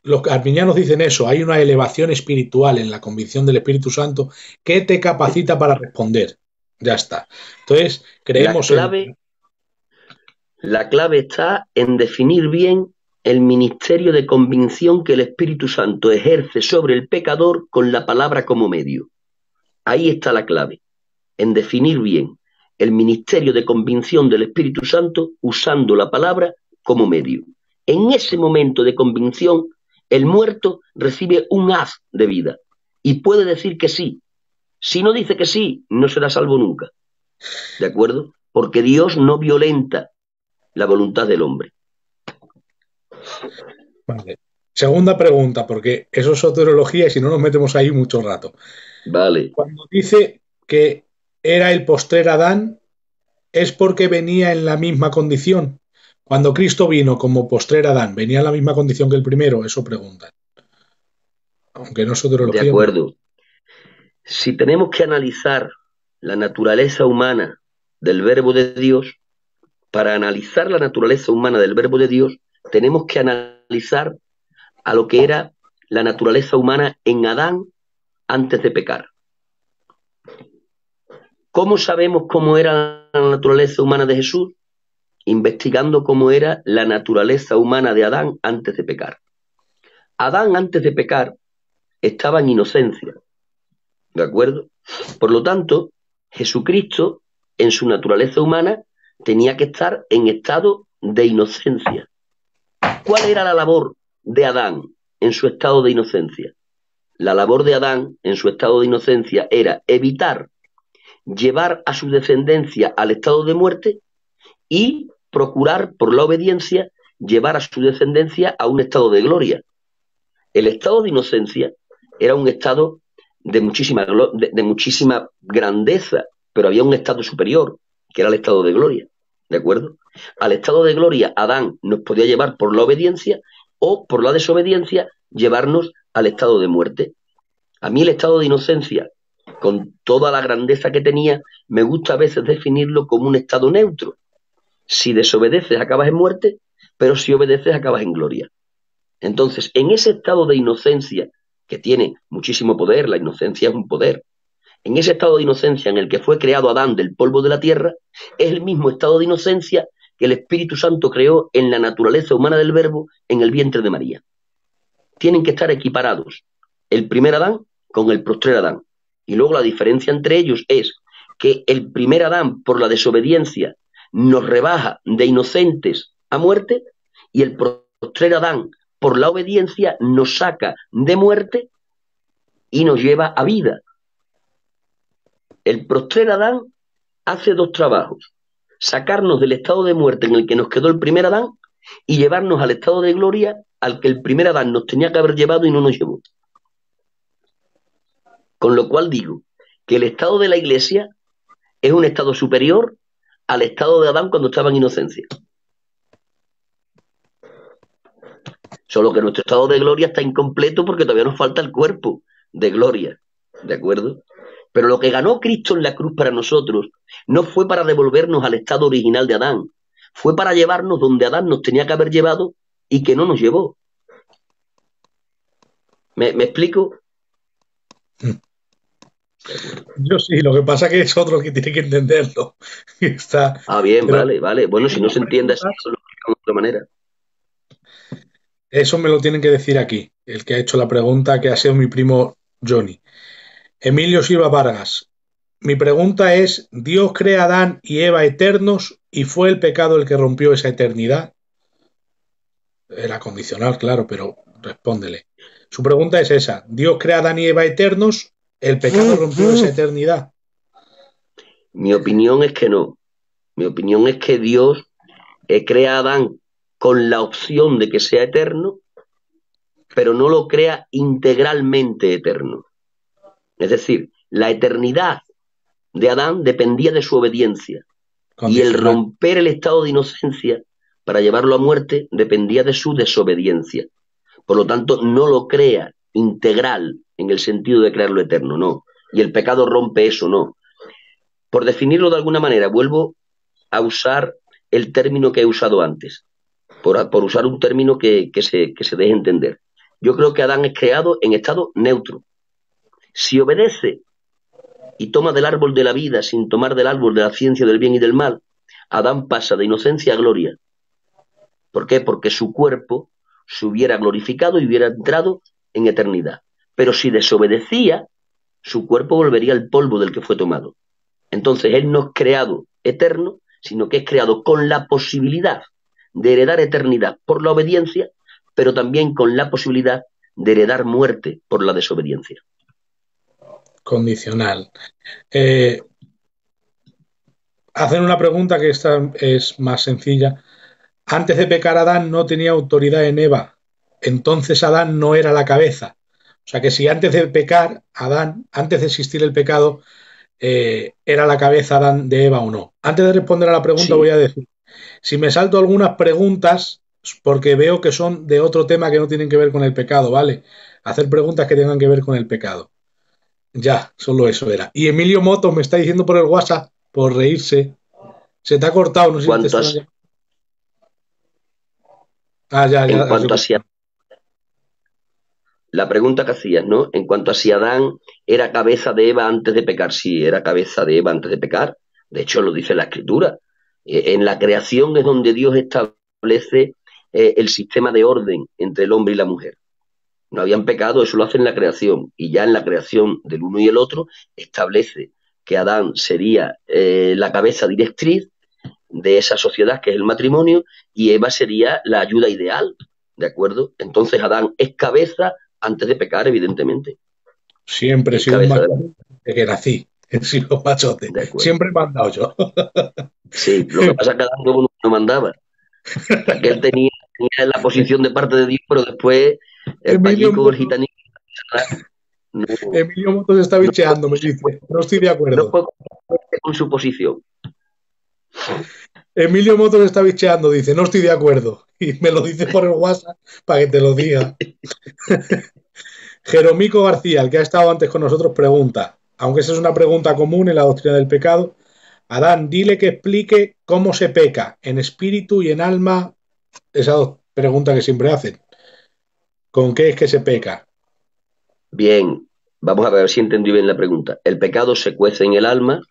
[SPEAKER 2] Los arminianos dicen eso. Hay una elevación espiritual en la convicción del Espíritu Santo que te capacita para responder. Ya está. Entonces, creemos
[SPEAKER 1] la clave está en definir bien el ministerio de convicción que el Espíritu Santo ejerce sobre el pecador con la palabra como medio. Ahí está la clave, en definir bien el ministerio de convicción del Espíritu Santo usando la palabra como medio. En ese momento de convicción, el muerto recibe un haz de vida y puede decir que sí. Si no dice que sí, no será salvo nunca. ¿De acuerdo? Porque Dios no violenta la voluntad del hombre.
[SPEAKER 2] Vale. Segunda pregunta, porque eso es soteriología y si no nos metemos ahí mucho rato.
[SPEAKER 1] Vale.
[SPEAKER 2] Cuando dice que era el postrer Adán, ¿es porque venía en la misma condición? Cuando Cristo vino como postrer Adán, ¿venía en la misma condición que el primero? Eso pregunta. Aunque no es
[SPEAKER 1] De
[SPEAKER 2] soteriología.
[SPEAKER 1] acuerdo. Si tenemos que analizar la naturaleza humana del Verbo de Dios, para analizar la naturaleza humana del Verbo de Dios, tenemos que analizar a lo que era la naturaleza humana en Adán antes de pecar. ¿Cómo sabemos cómo era la naturaleza humana de Jesús? Investigando cómo era la naturaleza humana de Adán antes de pecar. Adán antes de pecar estaba en inocencia, ¿de acuerdo? Por lo tanto, Jesucristo, en su naturaleza humana, tenía que estar en estado de inocencia. ¿Cuál era la labor de Adán en su estado de inocencia? La labor de Adán en su estado de inocencia era evitar llevar a su descendencia al estado de muerte y procurar, por la obediencia, llevar a su descendencia a un estado de gloria. El estado de inocencia era un estado de muchísima grandeza, pero había un estado superior, que era el estado de gloria, ¿de acuerdo? Al estado de gloria, Adán nos podía llevar por la obediencia o por la desobediencia, llevarnos al estado de muerte. A mí el estado de inocencia, con toda la grandeza que tenía, me gusta a veces definirlo como un estado neutro. Si desobedeces, acabas en muerte, pero si obedeces, acabas en gloria. Entonces, en ese estado de inocencia, que tiene muchísimo poder, la inocencia es un poder, en ese estado de inocencia en el que fue creado Adán del polvo de la tierra, es el mismo estado de inocencia que el Espíritu Santo creó en la naturaleza humana del Verbo en el vientre de María. Tienen que estar equiparados el primer Adán con el postrer Adán. Y luego la diferencia entre ellos es que el primer Adán, por la desobediencia, nos rebaja de inocentes a muerte, y el postrer Adán, por la obediencia, nos saca de muerte y nos lleva a vida. El postrer Adán hace dos trabajos: sacarnos del estado de muerte en el que nos quedó el primer Adán y llevarnos al estado de gloria al que el primer Adán nos tenía que haber llevado y no nos llevó. Con lo cual digo que el estado de la Iglesia es un estado superior al estado de Adán cuando estaba en inocencia. Solo que nuestro estado de gloria está incompleto porque todavía nos falta el cuerpo de gloria, ¿de acuerdo? Pero lo que ganó Cristo en la cruz para nosotros no fue para devolvernos al estado original de Adán, fue para llevarnos donde Adán nos tenía que haber llevado y que no nos llevó. ¿Me explico?
[SPEAKER 2] Yo sí, lo que pasa que es otro que tiene que entenderlo. Está,
[SPEAKER 1] Bien,
[SPEAKER 2] pero
[SPEAKER 1] vale. Bueno, si no se entiende así, eso lo explicamos de otra manera.
[SPEAKER 2] eso me lo tienen que decir aquí, el que ha hecho la pregunta, que ha sido mi primo Johnny. Emilio Silva Vargas. Mi pregunta es, ¿Dios crea a Adán y Eva eternos y fue el pecado el que rompió esa eternidad? Era condicional, claro, pero respóndele. Su pregunta es esa. ¿Dios crea a Adán y Eva eternos? ¿El pecado rompió esa eternidad?
[SPEAKER 1] Mi opinión es que no. Mi opinión es que Dios crea a Adán con la opción de que sea eterno, pero no lo crea integralmente eterno. Es decir, la eternidad de Adán dependía de su obediencia, y el romper el estado de inocencia para llevarlo a muerte dependía de su desobediencia. Por lo tanto, no lo crea integral en el sentido de crearlo eterno, no. Y el pecado rompe eso, no. Por definirlo de alguna manera, vuelvo a usar el término que he usado antes, por usar un término que se deje entender. Yo creo que Adán es creado en estado neutro. Si obedece y toma del árbol de la vida sin tomar del árbol de la ciencia del bien y del mal, Adán pasa de inocencia a gloria. ¿Por qué? Porque su cuerpo se hubiera glorificado y hubiera entrado en eternidad. Pero si desobedecía, su cuerpo volvería al polvo del que fue tomado. Entonces Él no es creado eterno, sino que es creado con la posibilidad de heredar eternidad por la obediencia, pero también con la posibilidad de heredar muerte por la desobediencia.
[SPEAKER 2] Condicional. Hacen una pregunta que esta es más sencilla. Antes de pecar Adán no tenía autoridad en Eva, entonces Adán no era la cabeza. O sea que si antes de pecar Adán, antes de existir el pecado, era la cabeza Adán de Eva o no. Antes de responder a la pregunta
[SPEAKER 1] Sí,
[SPEAKER 2] voy a decir, si me salto algunas preguntas, porque veo que son de otro tema que no tienen que ver con el pecado, ¿vale? Hacer preguntas que tengan que ver con el pecado. Ya, solo eso era. Y Emilio Moto me está diciendo por el WhatsApp, por reírse, se te ha cortado, no sé si te
[SPEAKER 1] cuanto a,
[SPEAKER 2] están llamando. Ah, ya, ya,
[SPEAKER 1] en
[SPEAKER 2] has
[SPEAKER 1] cuanto a si
[SPEAKER 2] recuperado.
[SPEAKER 1] la pregunta que hacías, ¿no? En cuanto a si Adán era cabeza de Eva antes de pecar, sí, era cabeza de Eva antes de pecar. De hecho, lo dice la Escritura. En la creación es donde Dios establece el sistema de orden entre el hombre y la mujer. No habían pecado, eso lo hace en la creación. Y ya en la creación del uno y el otro establece que Adán sería la cabeza directriz de esa sociedad que es el matrimonio y Eva sería la ayuda ideal, ¿de acuerdo? Entonces Adán es cabeza antes de pecar, evidentemente,
[SPEAKER 2] Siempre he
[SPEAKER 1] es
[SPEAKER 2] sido un
[SPEAKER 1] cabeza de,
[SPEAKER 2] machote desde que nací. He sido machote.
[SPEAKER 1] de acuerdo.
[SPEAKER 2] Siempre he mandado yo.
[SPEAKER 1] Sí, lo que pasa es que Adán no mandaba. Aquel tenía la posición de parte de Dios, pero después el
[SPEAKER 2] Emilio
[SPEAKER 1] pallico, el
[SPEAKER 2] Moto,
[SPEAKER 1] gitanito, no,
[SPEAKER 2] Emilio Moto se está
[SPEAKER 1] no,
[SPEAKER 2] bicheando, me dice. No estoy de
[SPEAKER 1] no
[SPEAKER 2] acuerdo.
[SPEAKER 1] fue con su posición.
[SPEAKER 2] Emilio Moto se está bicheando, dice, no estoy de acuerdo. Y me lo dice por el WhatsApp para que te lo diga. Jeromico García, el que ha estado antes con nosotros, pregunta, aunque esa es una pregunta común en la doctrina del pecado, Adán, dile que explique cómo se peca, en espíritu y en alma, esa pregunta que siempre hacen. ¿Con qué es que se peca?
[SPEAKER 1] Bien, vamos a ver si entendí bien la pregunta. El pecado se cuece en el alma,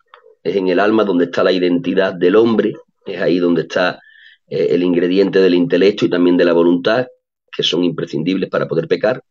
[SPEAKER 1] es en el alma donde está la identidad del hombre, es ahí donde está el ingrediente del intelecto y también de la voluntad, que son imprescindibles para poder pecar.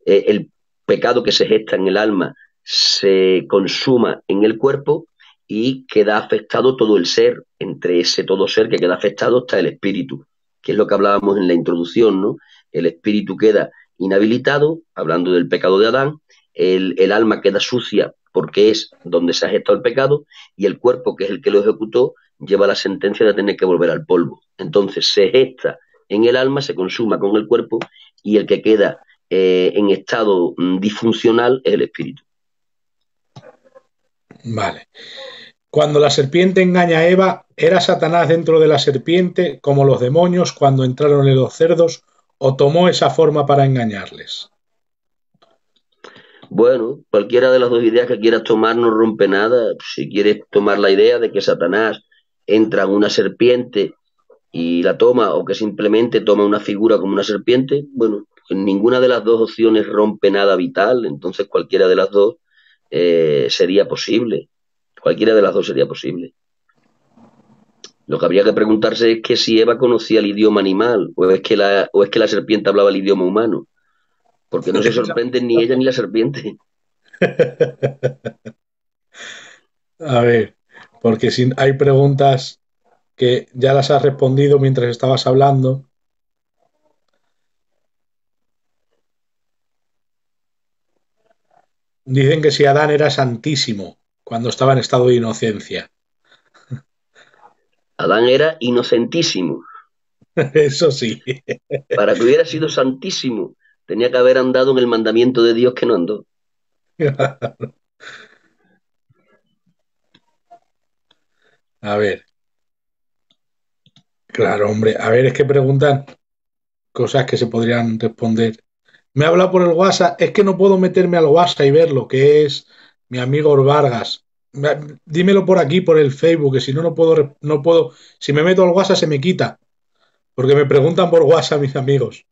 [SPEAKER 1] El pecado que se gesta en el alma se consuma en el cuerpo y queda afectado todo el ser. Entre ese todo ser que queda afectado está el espíritu, que es lo que hablábamos en la introducción, ¿no? El espíritu queda inhabilitado, hablando del pecado de Adán, el alma queda sucia porque es donde se ha gestado el pecado y el cuerpo, que es el que lo ejecutó, lleva la sentencia de tener que volver al polvo. Entonces se gesta en el alma, se consuma con el cuerpo y el que queda en estado disfuncional es el espíritu.
[SPEAKER 2] Vale. Cuando la serpiente engaña a Eva, ¿era Satanás dentro de la serpiente como los demonios cuando entraron en los cerdos o tomó esa forma para engañarles?
[SPEAKER 1] Bueno, cualquiera de las dos ideas que quieras tomar no rompe nada. Si quieres tomar la idea de que Satanás entra en una serpiente y la toma, o que simplemente toma una figura como una serpiente, bueno, en ninguna de las dos opciones rompe nada vital, entonces cualquiera de las dos sería posible. Cualquiera de las dos sería posible. Lo que habría que preguntarse es que si Eva conocía el idioma animal, o es que la serpiente hablaba el idioma humano, porque no se sorprenden ni ella ni la serpiente.
[SPEAKER 2] A ver, porque si hay preguntas que ya las has respondido mientras estabas hablando. Dicen que si Adán era santísimo cuando estaba en estado de inocencia.
[SPEAKER 1] Adán era inocentísimo.
[SPEAKER 2] Eso sí.
[SPEAKER 1] Para que hubiera sido santísimo, tenía que haber andado en el mandamiento de Dios que no andó.
[SPEAKER 2] A ver, claro, hombre. A ver, es que preguntan cosas que se podrían responder. Me ha hablado por el WhatsApp. Es que no puedo meterme al WhatsApp y verlo, que es mi amigo Vargas. Dímelo por aquí, por el Facebook, que si no, no puedo, no puedo. Si me meto al WhatsApp se me quita, porque me preguntan por WhatsApp mis amigos.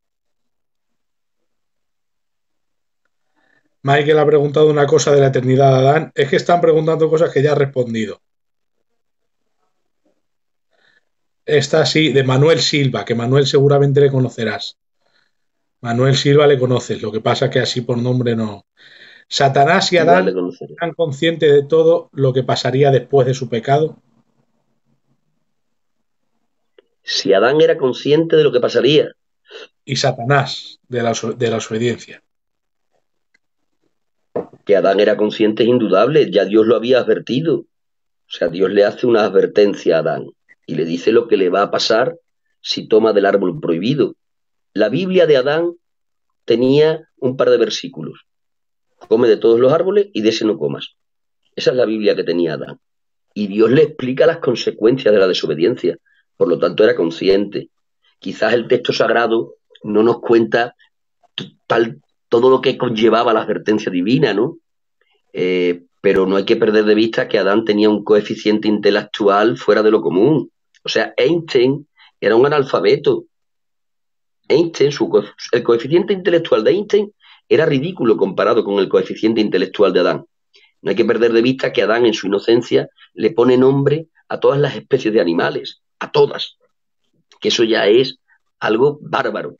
[SPEAKER 2] Michael ha preguntado una cosa de la eternidad de Adán. Es que están preguntando cosas que ya he respondido. Esta sí, de Manuel Silva, que Manuel seguramente le conocerás. Manuel Silva le conoces, lo que pasa es que así por nombre no. Satanás y
[SPEAKER 1] Igual le
[SPEAKER 2] Adán
[SPEAKER 1] conoceré.
[SPEAKER 2] eran conscientes de todo lo que pasaría después de su pecado.
[SPEAKER 1] Si Adán era consciente de lo que pasaría,
[SPEAKER 2] Y Satanás de la desobediencia.
[SPEAKER 1] que Adán era consciente es indudable, ya Dios lo había advertido. O sea, Dios le hace una advertencia a Adán y le dice lo que le va a pasar si toma del árbol prohibido. La Biblia de Adán tenía un par de versículos. Come de todos los árboles y de ese no comas. Esa es la Biblia que tenía Adán. Y Dios le explica las consecuencias de la desobediencia. Por lo tanto, era consciente. Quizás el texto sagrado no nos cuenta tal, todo lo que conllevaba la advertencia divina, ¿no? Pero no hay que perder de vista que Adán tenía un coeficiente intelectual fuera de lo común. O sea, Einstein era un analfabeto. Einstein, el coeficiente intelectual de Einstein era ridículo comparado con el coeficiente intelectual de Adán. No hay que perder de vista que Adán, en su inocencia, le pone nombre a todas las especies de animales, a todas, que eso ya es algo bárbaro.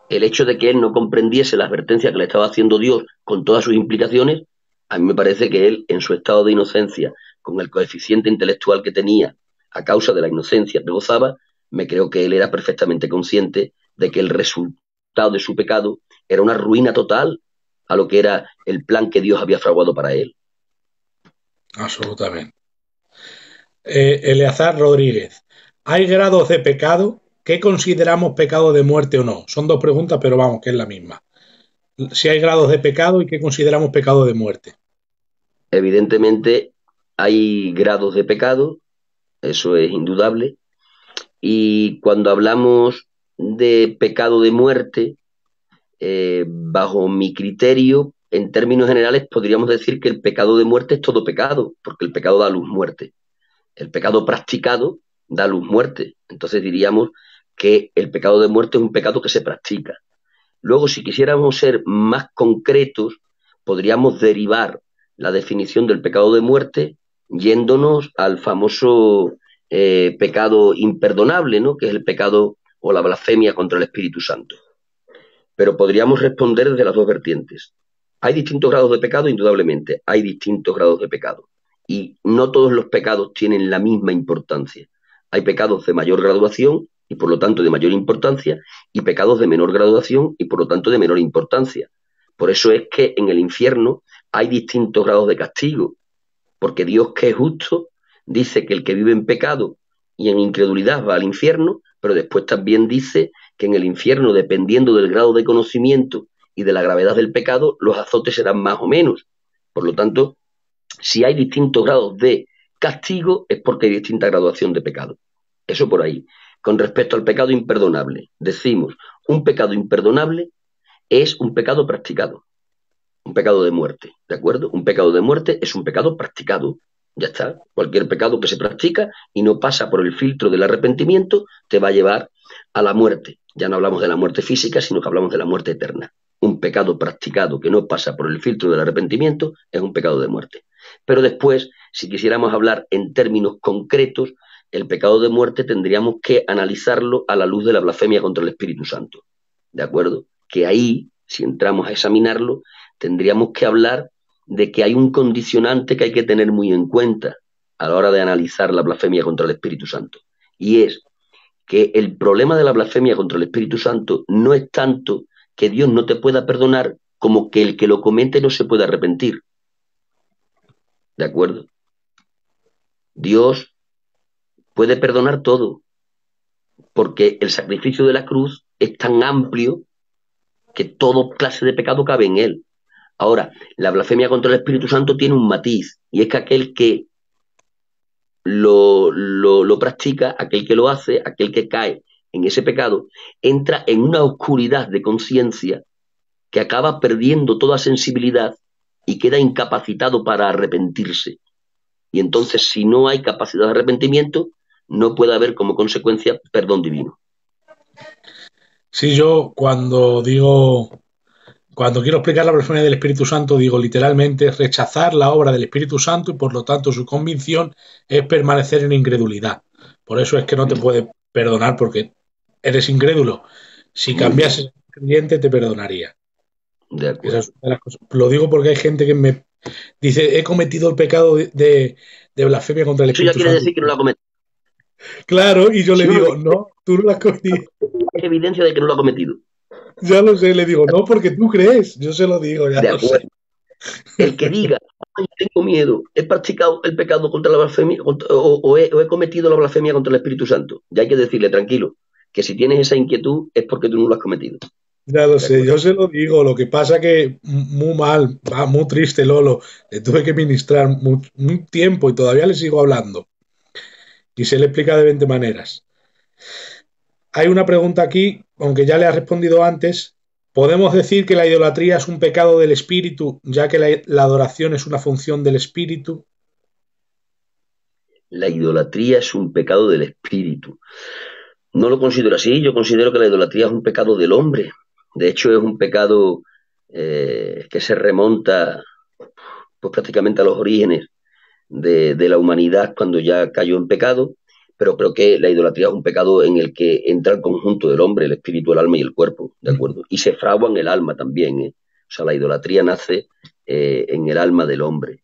[SPEAKER 1] El hecho de que él no comprendiese la advertencia que le estaba haciendo Dios con todas sus implicaciones, a mí me parece que él, en su estado de inocencia, con el coeficiente intelectual que tenía a causa de la inocencia que gozaba, me creo que él era perfectamente consciente de que el resultado de su pecado era una ruina total a lo que era el plan que Dios había fraguado para él.
[SPEAKER 2] Absolutamente. Eleazar Rodríguez. ¿Hay grados de pecado? ¿Qué consideramos pecado de muerte o no? Son dos preguntas, pero vamos, que es la misma. Si hay grados de pecado y qué consideramos pecado de muerte.
[SPEAKER 1] Evidentemente hay grados de pecado, eso es indudable, y cuando hablamos de pecado de muerte, bajo mi criterio, en términos generales, podríamos decir que el pecado de muerte es todo pecado, porque el pecado da luz muerte. El pecado practicado da luz muerte. Entonces diríamos que el pecado de muerte es un pecado que se practica. Luego, si quisiéramos ser más concretos, podríamos derivar la definición del pecado de muerte yéndonos al famoso pecado imperdonable, ¿no? Que es el pecado o la blasfemia contra el Espíritu Santo. Pero podríamos responder desde las dos vertientes. Hay distintos grados de pecado, indudablemente, hay distintos grados de pecado. Y no todos los pecados tienen la misma importancia. Hay pecados de mayor graduación y por lo tanto de mayor importancia, y pecados de menor graduación y por lo tanto de menor importancia. Por eso es que en el infierno hay distintos grados de castigo, porque Dios, que es justo, dice que el que vive en pecado y en incredulidad va al infierno, pero después también dice que en el infierno, dependiendo del grado de conocimiento y de la gravedad del pecado, los azotes serán más o menos. Por lo tanto, si hay distintos grados de castigo, es porque hay distinta graduación de pecado. Eso por ahí. Con respecto al pecado imperdonable, decimos, un pecado imperdonable es un pecado practicado, un pecado de muerte, ¿de acuerdo? Un pecado de muerte es un pecado practicado, ya está. Cualquier pecado que se practica y no pasa por el filtro del arrepentimiento te va a llevar a la muerte. Ya no hablamos de la muerte física, sino que hablamos de la muerte eterna. Un pecado practicado que no pasa por el filtro del arrepentimiento es un pecado de muerte. Pero después, si quisiéramos hablar en términos concretos, el pecado de muerte tendríamos que analizarlo a la luz de la blasfemia contra el Espíritu Santo. ¿De acuerdo? Que ahí, si entramos a examinarlo, tendríamos que hablar de que hay un condicionante que hay que tener muy en cuenta a la hora de analizar la blasfemia contra el Espíritu Santo. Y es que el problema de la blasfemia contra el Espíritu Santo no es tanto que Dios no te pueda perdonar como que el que lo comete no se pueda arrepentir. ¿De acuerdo? Dios puede perdonar todo, porque el sacrificio de la cruz es tan amplio que toda clase de pecado cabe en él. Ahora, la blasfemia contra el Espíritu Santo tiene un matiz, y es que aquel que lo practica, aquel que lo hace, aquel que cae en ese pecado, entra en una oscuridad de conciencia que acaba perdiendo toda sensibilidad y queda incapacitado para arrepentirse. Y entonces, si no hay capacidad de arrepentimiento, no puede haber como consecuencia perdón divino.
[SPEAKER 2] Sí, yo cuando quiero explicar la blasfemia del Espíritu Santo, digo literalmente rechazar la obra del Espíritu Santo y por lo tanto su convicción es permanecer en incredulidad. Por eso es que no te puede perdonar porque eres incrédulo. Si
[SPEAKER 1] Muy bien.
[SPEAKER 2] cambiases creyente te perdonaría.
[SPEAKER 1] De
[SPEAKER 2] Esa
[SPEAKER 1] acuerdo.
[SPEAKER 2] es una de las cosas. Lo digo porque hay gente que me dice, he cometido el pecado de blasfemia contra el
[SPEAKER 1] Eso ya
[SPEAKER 2] Espíritu
[SPEAKER 1] quiere
[SPEAKER 2] Santo.
[SPEAKER 1] decir que no lo ha cometido.
[SPEAKER 2] Claro, y yo le
[SPEAKER 1] Si no lo
[SPEAKER 2] digo,
[SPEAKER 1] dice,
[SPEAKER 2] no, tú no lo has cometido.
[SPEAKER 1] hay evidencia de que no lo ha cometido.
[SPEAKER 2] Ya lo sé, le digo, no, porque tú crees. Yo se lo digo, ya
[SPEAKER 1] De
[SPEAKER 2] lo sé.
[SPEAKER 1] acuerdo. El que diga, ay, tengo miedo, he practicado el pecado contra la blasfemia o he cometido la blasfemia contra el Espíritu Santo, ya hay que decirle, tranquilo, que si tienes esa inquietud es porque tú no lo has cometido.
[SPEAKER 2] Ya lo
[SPEAKER 1] De
[SPEAKER 2] sé,
[SPEAKER 1] acuerdo.
[SPEAKER 2] yo se lo digo. Lo que pasa que muy mal, va muy triste Lolo. Le tuve que ministrar un tiempo y todavía le sigo hablando. Y se le explica de 20 maneras. Hay una pregunta aquí, aunque ya le ha respondido antes. ¿Podemos decir que la idolatría es un pecado del espíritu, ya que la adoración es una función del espíritu?
[SPEAKER 1] La idolatría es un pecado del espíritu. No lo considero así, yo considero que la idolatría es un pecado del hombre. De hecho, es un pecado que se remonta pues, prácticamente a los orígenes de la humanidad cuando ya cayó en pecado, pero creo que la idolatría es un pecado en el que entra el conjunto del hombre, el espíritu, el alma y el cuerpo, ¿de acuerdo? Y se fragua en el alma también, ¿eh? O sea, la idolatría nace en el alma del hombre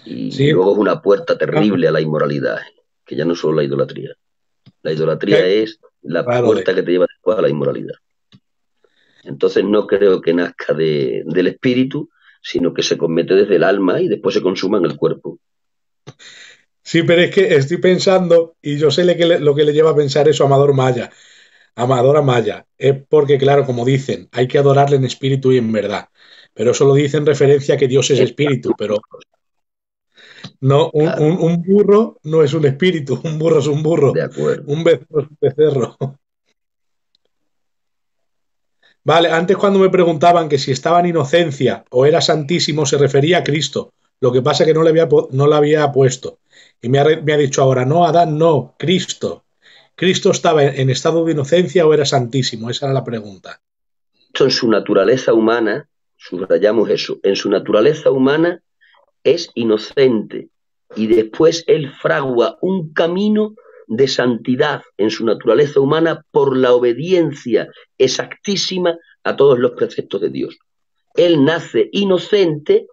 [SPEAKER 1] y
[SPEAKER 2] Sí,
[SPEAKER 1] luego es una puerta
[SPEAKER 2] claro,
[SPEAKER 1] terrible a la inmoralidad, que ya no es solo la idolatría. La idolatría es la
[SPEAKER 2] claro,
[SPEAKER 1] puerta que te lleva después a la inmoralidad. Entonces no creo que nazca del espíritu, sino que se comete desde el alma y después se consuma en el cuerpo.
[SPEAKER 2] sí, pero es que estoy pensando, y yo sé lo que le lleva a pensar eso a Amador Maya, Amador Amaya, es porque, claro, como dicen, hay que adorarle en espíritu y en verdad. Pero eso lo dice en referencia a que Dios es espíritu, pero no,
[SPEAKER 1] Claro,
[SPEAKER 2] un burro no es un espíritu, un burro es un burro,
[SPEAKER 1] de acuerdo.
[SPEAKER 2] un becerro es un becerro. Vale, antes cuando me preguntaban que si estaba en inocencia o era santísimo, se refería a Cristo. Lo que pasa es que no le había puesto. Y me ha dicho ahora, no, Adán, no, Cristo. ¿Cristo estaba en estado de inocencia o era santísimo? Esa era la pregunta.
[SPEAKER 1] Esto en su naturaleza humana, subrayamos eso, en su naturaleza humana es inocente y después él fragua un camino de santidad en su naturaleza humana por la obediencia exactísima a todos los preceptos de Dios. Él nace inocente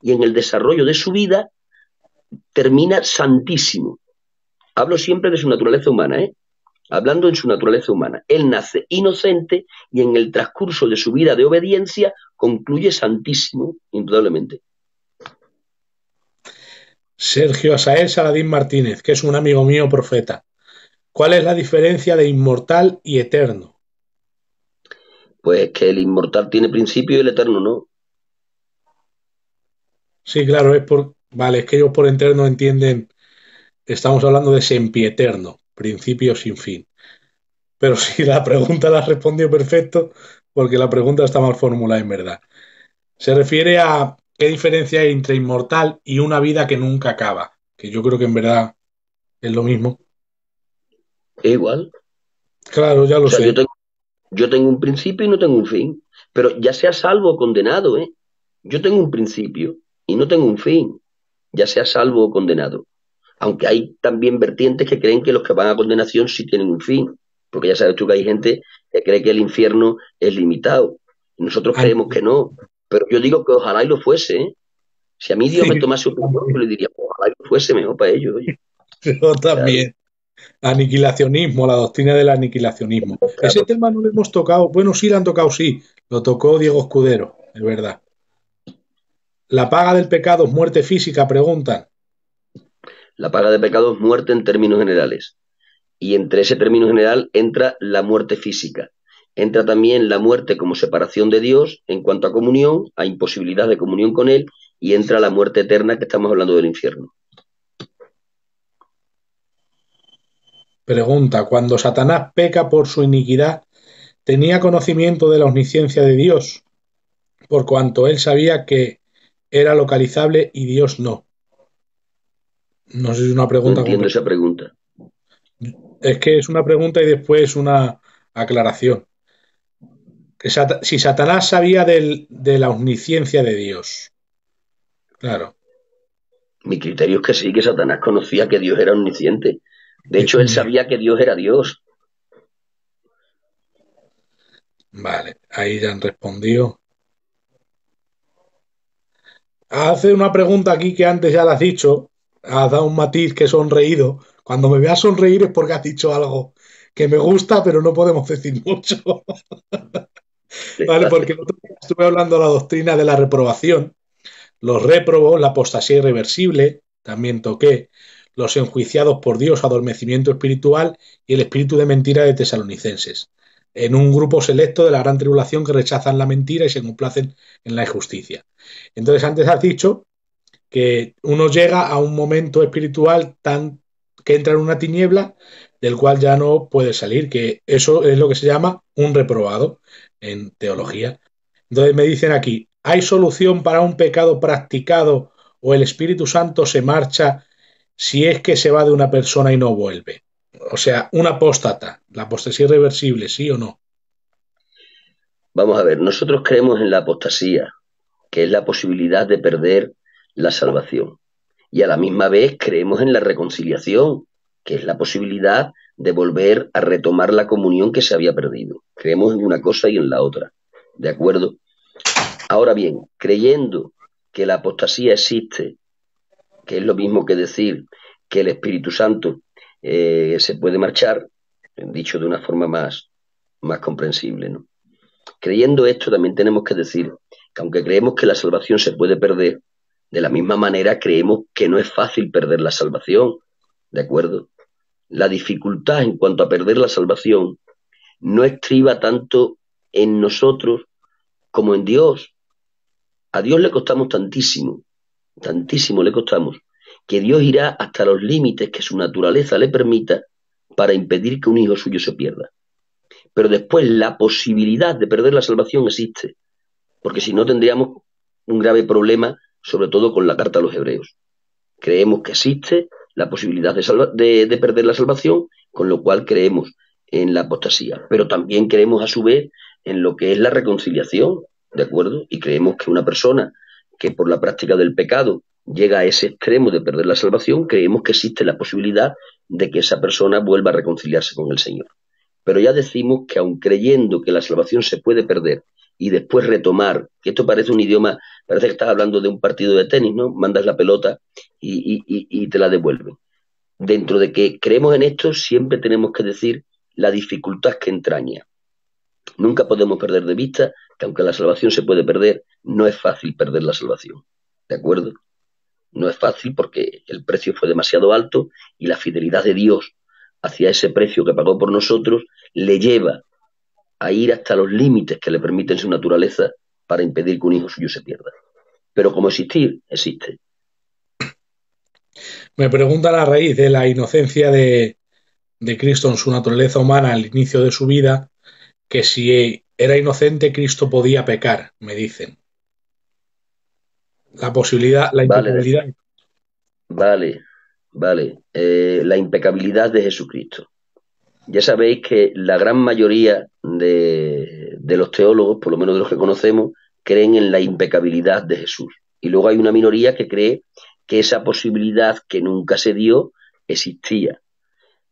[SPEAKER 1] y en el desarrollo de su vida termina santísimo. Hablo siempre de su naturaleza humana, ¿eh? Hablando en su naturaleza humana. Él nace inocente y en el transcurso de su vida de obediencia concluye santísimo, indudablemente.
[SPEAKER 2] Sergio Asael Saladín Martínez, que es un amigo mío profeta. ¿Cuál es la diferencia de inmortal y eterno?
[SPEAKER 1] Pues que el inmortal tiene principio y el eterno no.
[SPEAKER 2] Sí, claro, es por. Vale, es que ellos por eterno entienden. Estamos hablando de sempieterno, principio sin fin. Pero sí, la pregunta la has respondido perfecto, porque la pregunta está mal formulada en verdad. Se refiere a qué diferencia hay entre inmortal y una vida que nunca acaba, que yo creo que en verdad es lo mismo.
[SPEAKER 1] Es igual.
[SPEAKER 2] Claro, ya
[SPEAKER 1] O
[SPEAKER 2] lo
[SPEAKER 1] sea,
[SPEAKER 2] sé.
[SPEAKER 1] yo tengo un principio y no tengo un fin. Pero ya sea salvo o condenado, ¿eh? Yo tengo un principio y no tengo un fin. Ya sea salvo o condenado. Aunque hay también vertientes que creen que los que van a condenación sí tienen un fin. Porque ya sabes tú que hay gente que cree que el infierno es limitado. Y nosotros creemos que no. Pero yo digo que ojalá y lo fuese, ¿eh? Si a mí Dios me
[SPEAKER 2] Sí,
[SPEAKER 1] tomase opinión, yo le diría, ojalá y lo fuese mejor para ellos, oye.
[SPEAKER 2] yo
[SPEAKER 1] Claro,
[SPEAKER 2] también. Aniquilacionismo, la doctrina del aniquilacionismo. Ese
[SPEAKER 1] claro.
[SPEAKER 2] tema no lo hemos tocado. Bueno, sí lo han tocado, sí. Lo tocó Diego Escudero, es verdad. La paga del pecado es muerte física, preguntan.
[SPEAKER 1] La paga de pecado es muerte en términos generales. Y entre ese término general entra la muerte física. Entra también la muerte como separación de Dios en cuanto a comunión, a imposibilidad de comunión con Él, y entra la muerte eterna que estamos hablando del infierno.
[SPEAKER 2] Pregunta, cuando Satanás peca por su iniquidad, tenía conocimiento de la omnisciencia de Dios, por cuanto él sabía que era localizable y Dios no. No sé si es una
[SPEAKER 1] No
[SPEAKER 2] pregunta
[SPEAKER 1] entiendo
[SPEAKER 2] concreta.
[SPEAKER 1] esa pregunta.
[SPEAKER 2] Es que es una pregunta y después una aclaración. Que si Satanás sabía de la omnisciencia de Dios. Claro.
[SPEAKER 1] Mi criterio es que sí, que Satanás conocía que Dios era omnisciente. De hecho, él sabía que Dios era Dios.
[SPEAKER 2] Vale, ahí ya han respondido. Hace una pregunta aquí que antes ya la has dicho. Has dado un matiz que he sonreído. Cuando me veas sonreír es porque has dicho algo que me gusta, pero no podemos decir mucho. Vale, porque
[SPEAKER 1] Despacio.
[SPEAKER 2] el otro día estuve hablando de la doctrina de la reprobación, los réprobos, la apostasía irreversible, también toqué, los enjuiciados por Dios, adormecimiento espiritual y el espíritu de mentira de tesalonicenses, en un grupo selecto de la gran tribulación que rechazan la mentira y se complacen en la injusticia. Entonces, antes has dicho que uno llega a un momento espiritual tan que entra en una tiniebla del cual ya no puede salir, que eso es lo que se llama un reprobado en teología. Entonces me dicen aquí, ¿hay solución para un pecado practicado o el Espíritu Santo se marcha si es que se va de una persona y no vuelve? O sea, un apóstata, la apostasía irreversible, ¿sí o no?
[SPEAKER 1] Vamos a ver, nosotros creemos en la apostasía, que es la posibilidad de perder la salvación. Y a la misma vez creemos en la reconciliación, que es la posibilidad de volver a retomar la comunión que se había perdido. Creemos en una cosa y en la otra. ¿De acuerdo? Ahora bien, creyendo que la apostasía existe, que es lo mismo que decir que el Espíritu Santo se puede marchar, dicho de una forma más comprensible, ¿no? Creyendo esto, también tenemos que decir que aunque creemos que la salvación se puede perder, de la misma manera creemos que no es fácil perder la salvación, ¿de acuerdo? La dificultad en cuanto a perder la salvación no estriba tanto en nosotros como en Dios. A Dios le costamos tantísimo, tantísimo le costamos, que Dios irá hasta los límites que su naturaleza le permita para impedir que un hijo suyo se pierda. Pero después la posibilidad de perder la salvación existe, porque si no tendríamos un grave problema, sobre todo con la carta a los hebreos. Creemos que existe la posibilidad de perder la salvación, con lo cual creemos en la apostasía, pero también creemos a su vez en lo que es la reconciliación, ¿de acuerdo? Y creemos que una persona que por la práctica del pecado llega a ese extremo de perder la salvación, creemos que existe la posibilidad de que esa persona vuelva a reconciliarse con el Señor. Pero ya decimos que aun creyendo que la salvación se puede perder y después retomar, que esto parece un idioma, parece que estás hablando de un partido de tenis, ¿no? Mandas la pelota y te la devuelven. Dentro de que creemos en esto, siempre tenemos que decir la dificultad que entraña. Nunca podemos perder de vista que aunque la salvación se puede perder, no es fácil perder la salvación. ¿De acuerdo? No es fácil porque el precio fue demasiado alto y la fidelidad de Dios hacia ese precio que pagó por nosotros le lleva a ir hasta los límites que le permiten su naturaleza para impedir que un hijo suyo se pierda. Pero como existir, existe.
[SPEAKER 2] Me preguntan a raíz de la inocencia de Cristo en su naturaleza humana al inicio de su vida, que si era inocente Cristo podía pecar, me dicen. La posibilidad, la
[SPEAKER 1] Vale,
[SPEAKER 2] impecabilidad.
[SPEAKER 1] vale, vale. La impecabilidad de Jesucristo. Ya sabéis que la gran mayoría de los teólogos, por lo menos de los que conocemos, creen en la impecabilidad de Jesús. Y luego hay una minoría que cree que esa posibilidad que nunca se dio existía.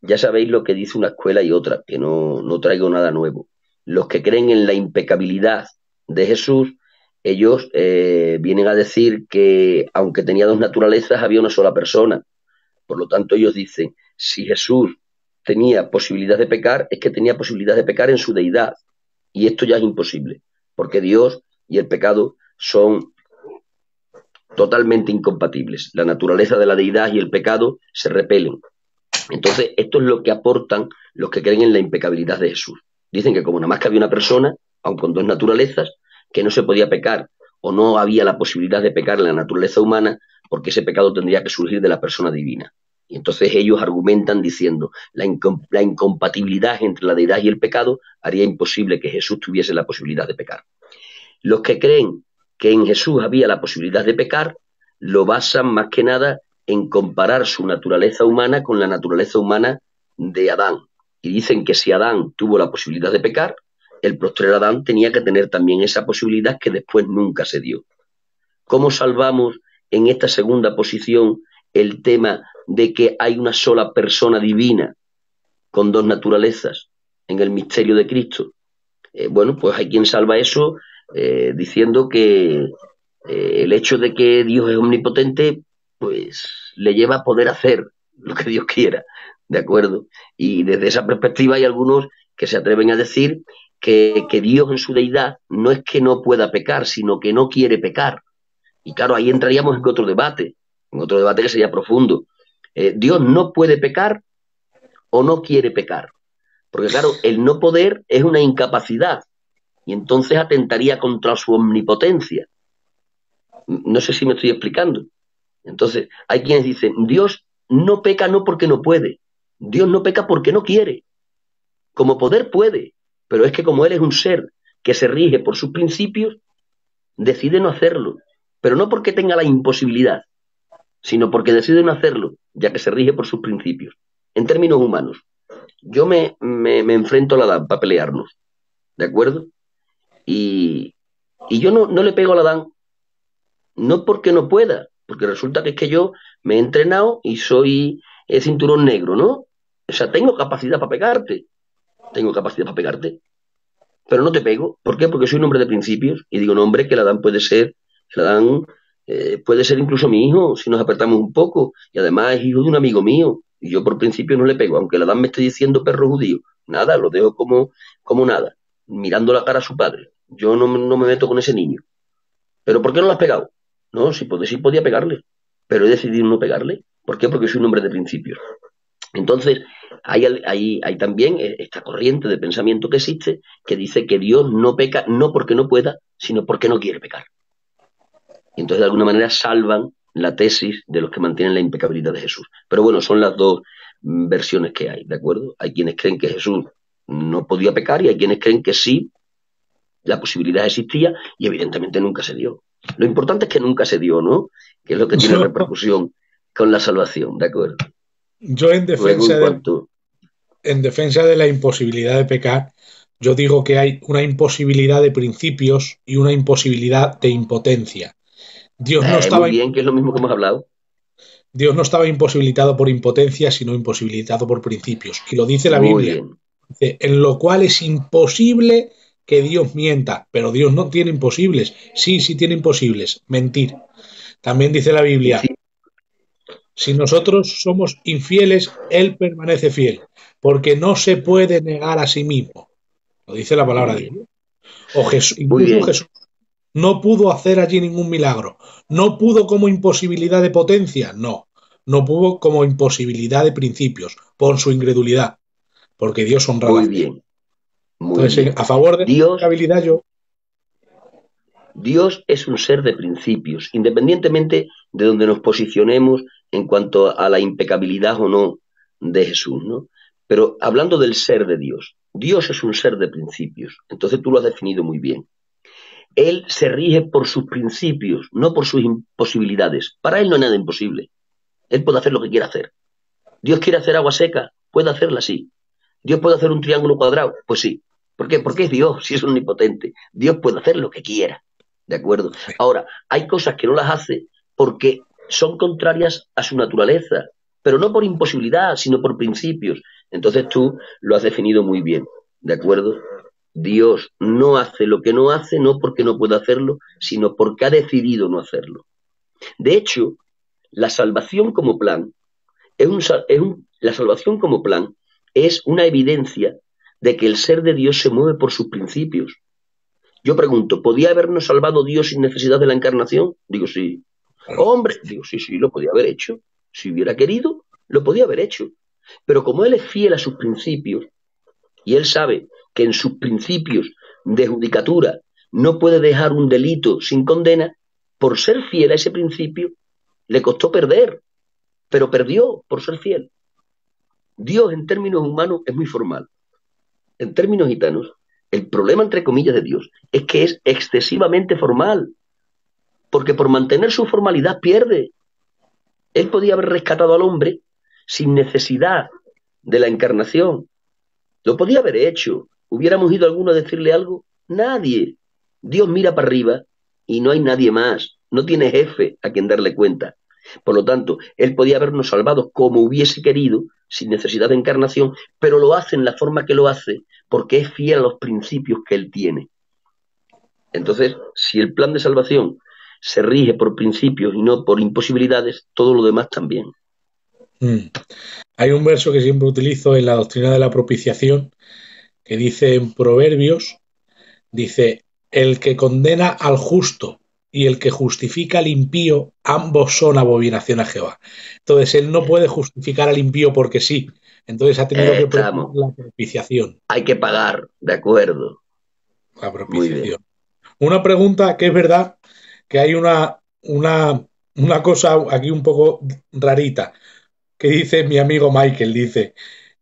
[SPEAKER 1] Ya sabéis lo que dice una escuela y otra, que no traigo nada nuevo. Los que creen en la impecabilidad de Jesús, ellos vienen a decir que aunque tenía dos naturalezas, había una sola persona. Por lo tanto, ellos dicen, si Jesús tenía posibilidad de pecar, es que tenía posibilidad de pecar en su deidad. Y esto ya es imposible, porque Dios y el pecado son totalmente incompatibles. La naturaleza de la deidad y el pecado se repelen. Entonces, esto es lo que aportan los que creen en la impecabilidad de Jesús. Dicen que como nada más que había una persona, aun con dos naturalezas, que no se podía pecar o no había la posibilidad de pecar en la naturaleza humana, porque ese pecado tendría que surgir de la persona divina. Y entonces ellos argumentan diciendo la incompatibilidad entre la deidad y el pecado haría imposible que Jesús tuviese la posibilidad de pecar. Los que creen que en Jesús había la posibilidad de pecar, lo basan más que nada en comparar su naturaleza humana con la naturaleza humana de Adán. Y dicen que si Adán tuvo la posibilidad de pecar, el postrer Adán tenía que tener también esa posibilidad que después nunca se dio. ¿Cómo salvamos en esta segunda posición el tema de que hay una sola persona divina con dos naturalezas en el misterio de Cristo? Bueno, pues hay quien salva eso diciendo que el hecho de que Dios es omnipotente, pues le lleva a poder hacer lo que Dios quiera, ¿de acuerdo? Y desde esa perspectiva hay algunos que se atreven a decir que Dios en su deidad no es que no pueda pecar, sino que no quiere pecar. Y claro, ahí entraríamos en otro debate que sería profundo. Dios no puede pecar o no quiere pecar. Porque claro, el no poder es una incapacidad y entonces atentaría contra su omnipotencia. No sé si me estoy explicando. Entonces, hay quienes dicen, Dios no peca no porque no puede, Dios no peca porque no quiere. Como poder puede, pero es que como Él es un ser que se rige por sus principios, decide no hacerlo. Pero no porque tenga la imposibilidad, sino porque decide no hacerlo, ya que se rige por sus principios. En términos humanos, yo me enfrento a la Adán para pelearnos, ¿de acuerdo? Y yo no le pego a la Adán, no porque no pueda, porque resulta que es que yo me he entrenado y soy cinturón negro, ¿no? O sea, tengo capacidad para pegarte, pero no te pego. ¿Por qué? Porque soy un hombre de principios y digo, no, hombre, que la Dan puede ser, la Dan puede ser incluso mi hijo si nos apretamos un poco y además es hijo de un amigo mío y yo por principio no le pego, aunque la Dan me esté diciendo perro judío, nada, lo dejo como nada, mirando la cara a su padre. Yo no me meto con ese niño. ¿Pero por qué no lo has pegado? No, sí podía pegarle, pero he decidido no pegarle. ¿Por qué? Porque soy un hombre de principios. Entonces, hay también esta corriente de pensamiento que existe que dice que Dios no peca no porque no pueda, sino porque no quiere pecar. Y entonces, de alguna manera, salvan la tesis de los que mantienen la impecabilidad de Jesús. Pero bueno, son las dos versiones que hay, ¿de acuerdo? Hay quienes creen que Jesús no podía pecar y hay quienes creen que sí, la posibilidad existía y evidentemente nunca se dio. Lo importante es que nunca se dio, ¿no? Que es lo que tiene
[SPEAKER 2] Yo,
[SPEAKER 1] repercusión con la salvación, ¿de acuerdo?
[SPEAKER 2] yo
[SPEAKER 1] Luego, en cuanto...
[SPEAKER 2] en defensa de la imposibilidad de pecar, yo digo que hay una imposibilidad de principios y una imposibilidad de impotencia. Dios no
[SPEAKER 1] Muy
[SPEAKER 2] estaba,
[SPEAKER 1] bien, que es lo mismo que hemos hablado.
[SPEAKER 2] Dios no estaba imposibilitado por impotencia, sino imposibilitado por principios. Y lo dice la
[SPEAKER 1] Muy
[SPEAKER 2] Biblia.
[SPEAKER 1] bien.
[SPEAKER 2] Dice, en lo cual es imposible que Dios mienta. Pero Dios no tiene imposibles. Sí, sí tiene imposibles. Mentir. También dice la
[SPEAKER 1] Y
[SPEAKER 2] Biblia,
[SPEAKER 1] sí,
[SPEAKER 2] si nosotros somos infieles, Él permanece fiel, porque no se puede negar a sí mismo. Lo dice la palabra
[SPEAKER 1] muy
[SPEAKER 2] de Dios.
[SPEAKER 1] bien.
[SPEAKER 2] O Jesús,
[SPEAKER 1] Muy
[SPEAKER 2] incluso
[SPEAKER 1] bien.
[SPEAKER 2] Jesús no pudo hacer allí ningún milagro. No pudo como imposibilidad de potencia, no. No pudo como imposibilidad de principios, por su incredulidad, porque Dios honra la
[SPEAKER 1] Muy
[SPEAKER 2] fe.
[SPEAKER 1] bien. Muy
[SPEAKER 2] Entonces,
[SPEAKER 1] bien.
[SPEAKER 2] a favor de la
[SPEAKER 1] Dios,
[SPEAKER 2] habilidad, yo,
[SPEAKER 1] Dios es un ser de principios, independientemente de donde nos posicionemos en cuanto a la impecabilidad o no de Jesús, ¿no? Pero hablando del ser de Dios, Dios es un ser de principios. Entonces tú lo has definido muy bien. Él se rige por sus principios, no por sus imposibilidades. Para él no hay nada imposible. Él puede hacer lo que quiera hacer. Dios quiere hacer agua seca, puede hacerla así. Dios puede hacer un triángulo cuadrado, pues sí. ¿Por qué? Porque es Dios, si es omnipotente. Dios puede hacer lo que quiera. ¿De acuerdo? Ahora, hay cosas que no las hace porque son contrarias a su naturaleza, pero no por imposibilidad, sino por principios. Entonces tú lo has definido muy bien. ¿De acuerdo? Dios no hace lo que no hace, no porque no pueda hacerlo, sino porque ha decidido no hacerlo. De hecho, la salvación como plan la salvación como plan es una evidencia de que el ser de Dios se mueve por sus principios. Yo pregunto, ¿podía habernos salvado Dios sin necesidad de la encarnación? Digo, sí. Hombre, digo, sí, sí, lo podía haber hecho. Si hubiera querido, lo podía haber hecho. Pero como Él es fiel a sus principios, y Él sabe que en sus principios de judicatura no puede dejar un delito sin condena, por ser fiel a ese principio, le costó perder, pero perdió por ser fiel. Dios en términos humanos es muy formal. En términos gitanos, el problema, entre comillas, de Dios es que es excesivamente formal, porque por mantener su formalidad pierde. Él podía haber rescatado al hombre sin necesidad de la encarnación. Lo podía haber hecho. ¿Hubiéramos ido alguno a decirle algo? Nadie. Dios mira para arriba y no hay nadie más. No tiene jefe a quien darle cuenta. Por lo tanto, él podía habernos salvado como hubiese querido, sin necesidad de encarnación, pero lo hace en la forma que lo hace, porque es fiel a los principios que él tiene. Entonces, si el plan de salvación se rige por principios y no por imposibilidades, todo lo demás también.
[SPEAKER 2] Hay un verso que siempre utilizo en la doctrina de la propiciación, que dice en Proverbios, dice, el que condena al justo y el que justifica al impío, ambos son abominación a Jehová. Entonces, él no puede justificar al impío porque sí. Entonces ha tenido que preparar
[SPEAKER 1] Estamos.
[SPEAKER 2] la propiciación.
[SPEAKER 1] Hay que pagar, de acuerdo.
[SPEAKER 2] La
[SPEAKER 1] Muy bien.
[SPEAKER 2] propiciación. Una pregunta que es verdad que hay una cosa aquí un poco rarita, que dice mi amigo Michael, dice,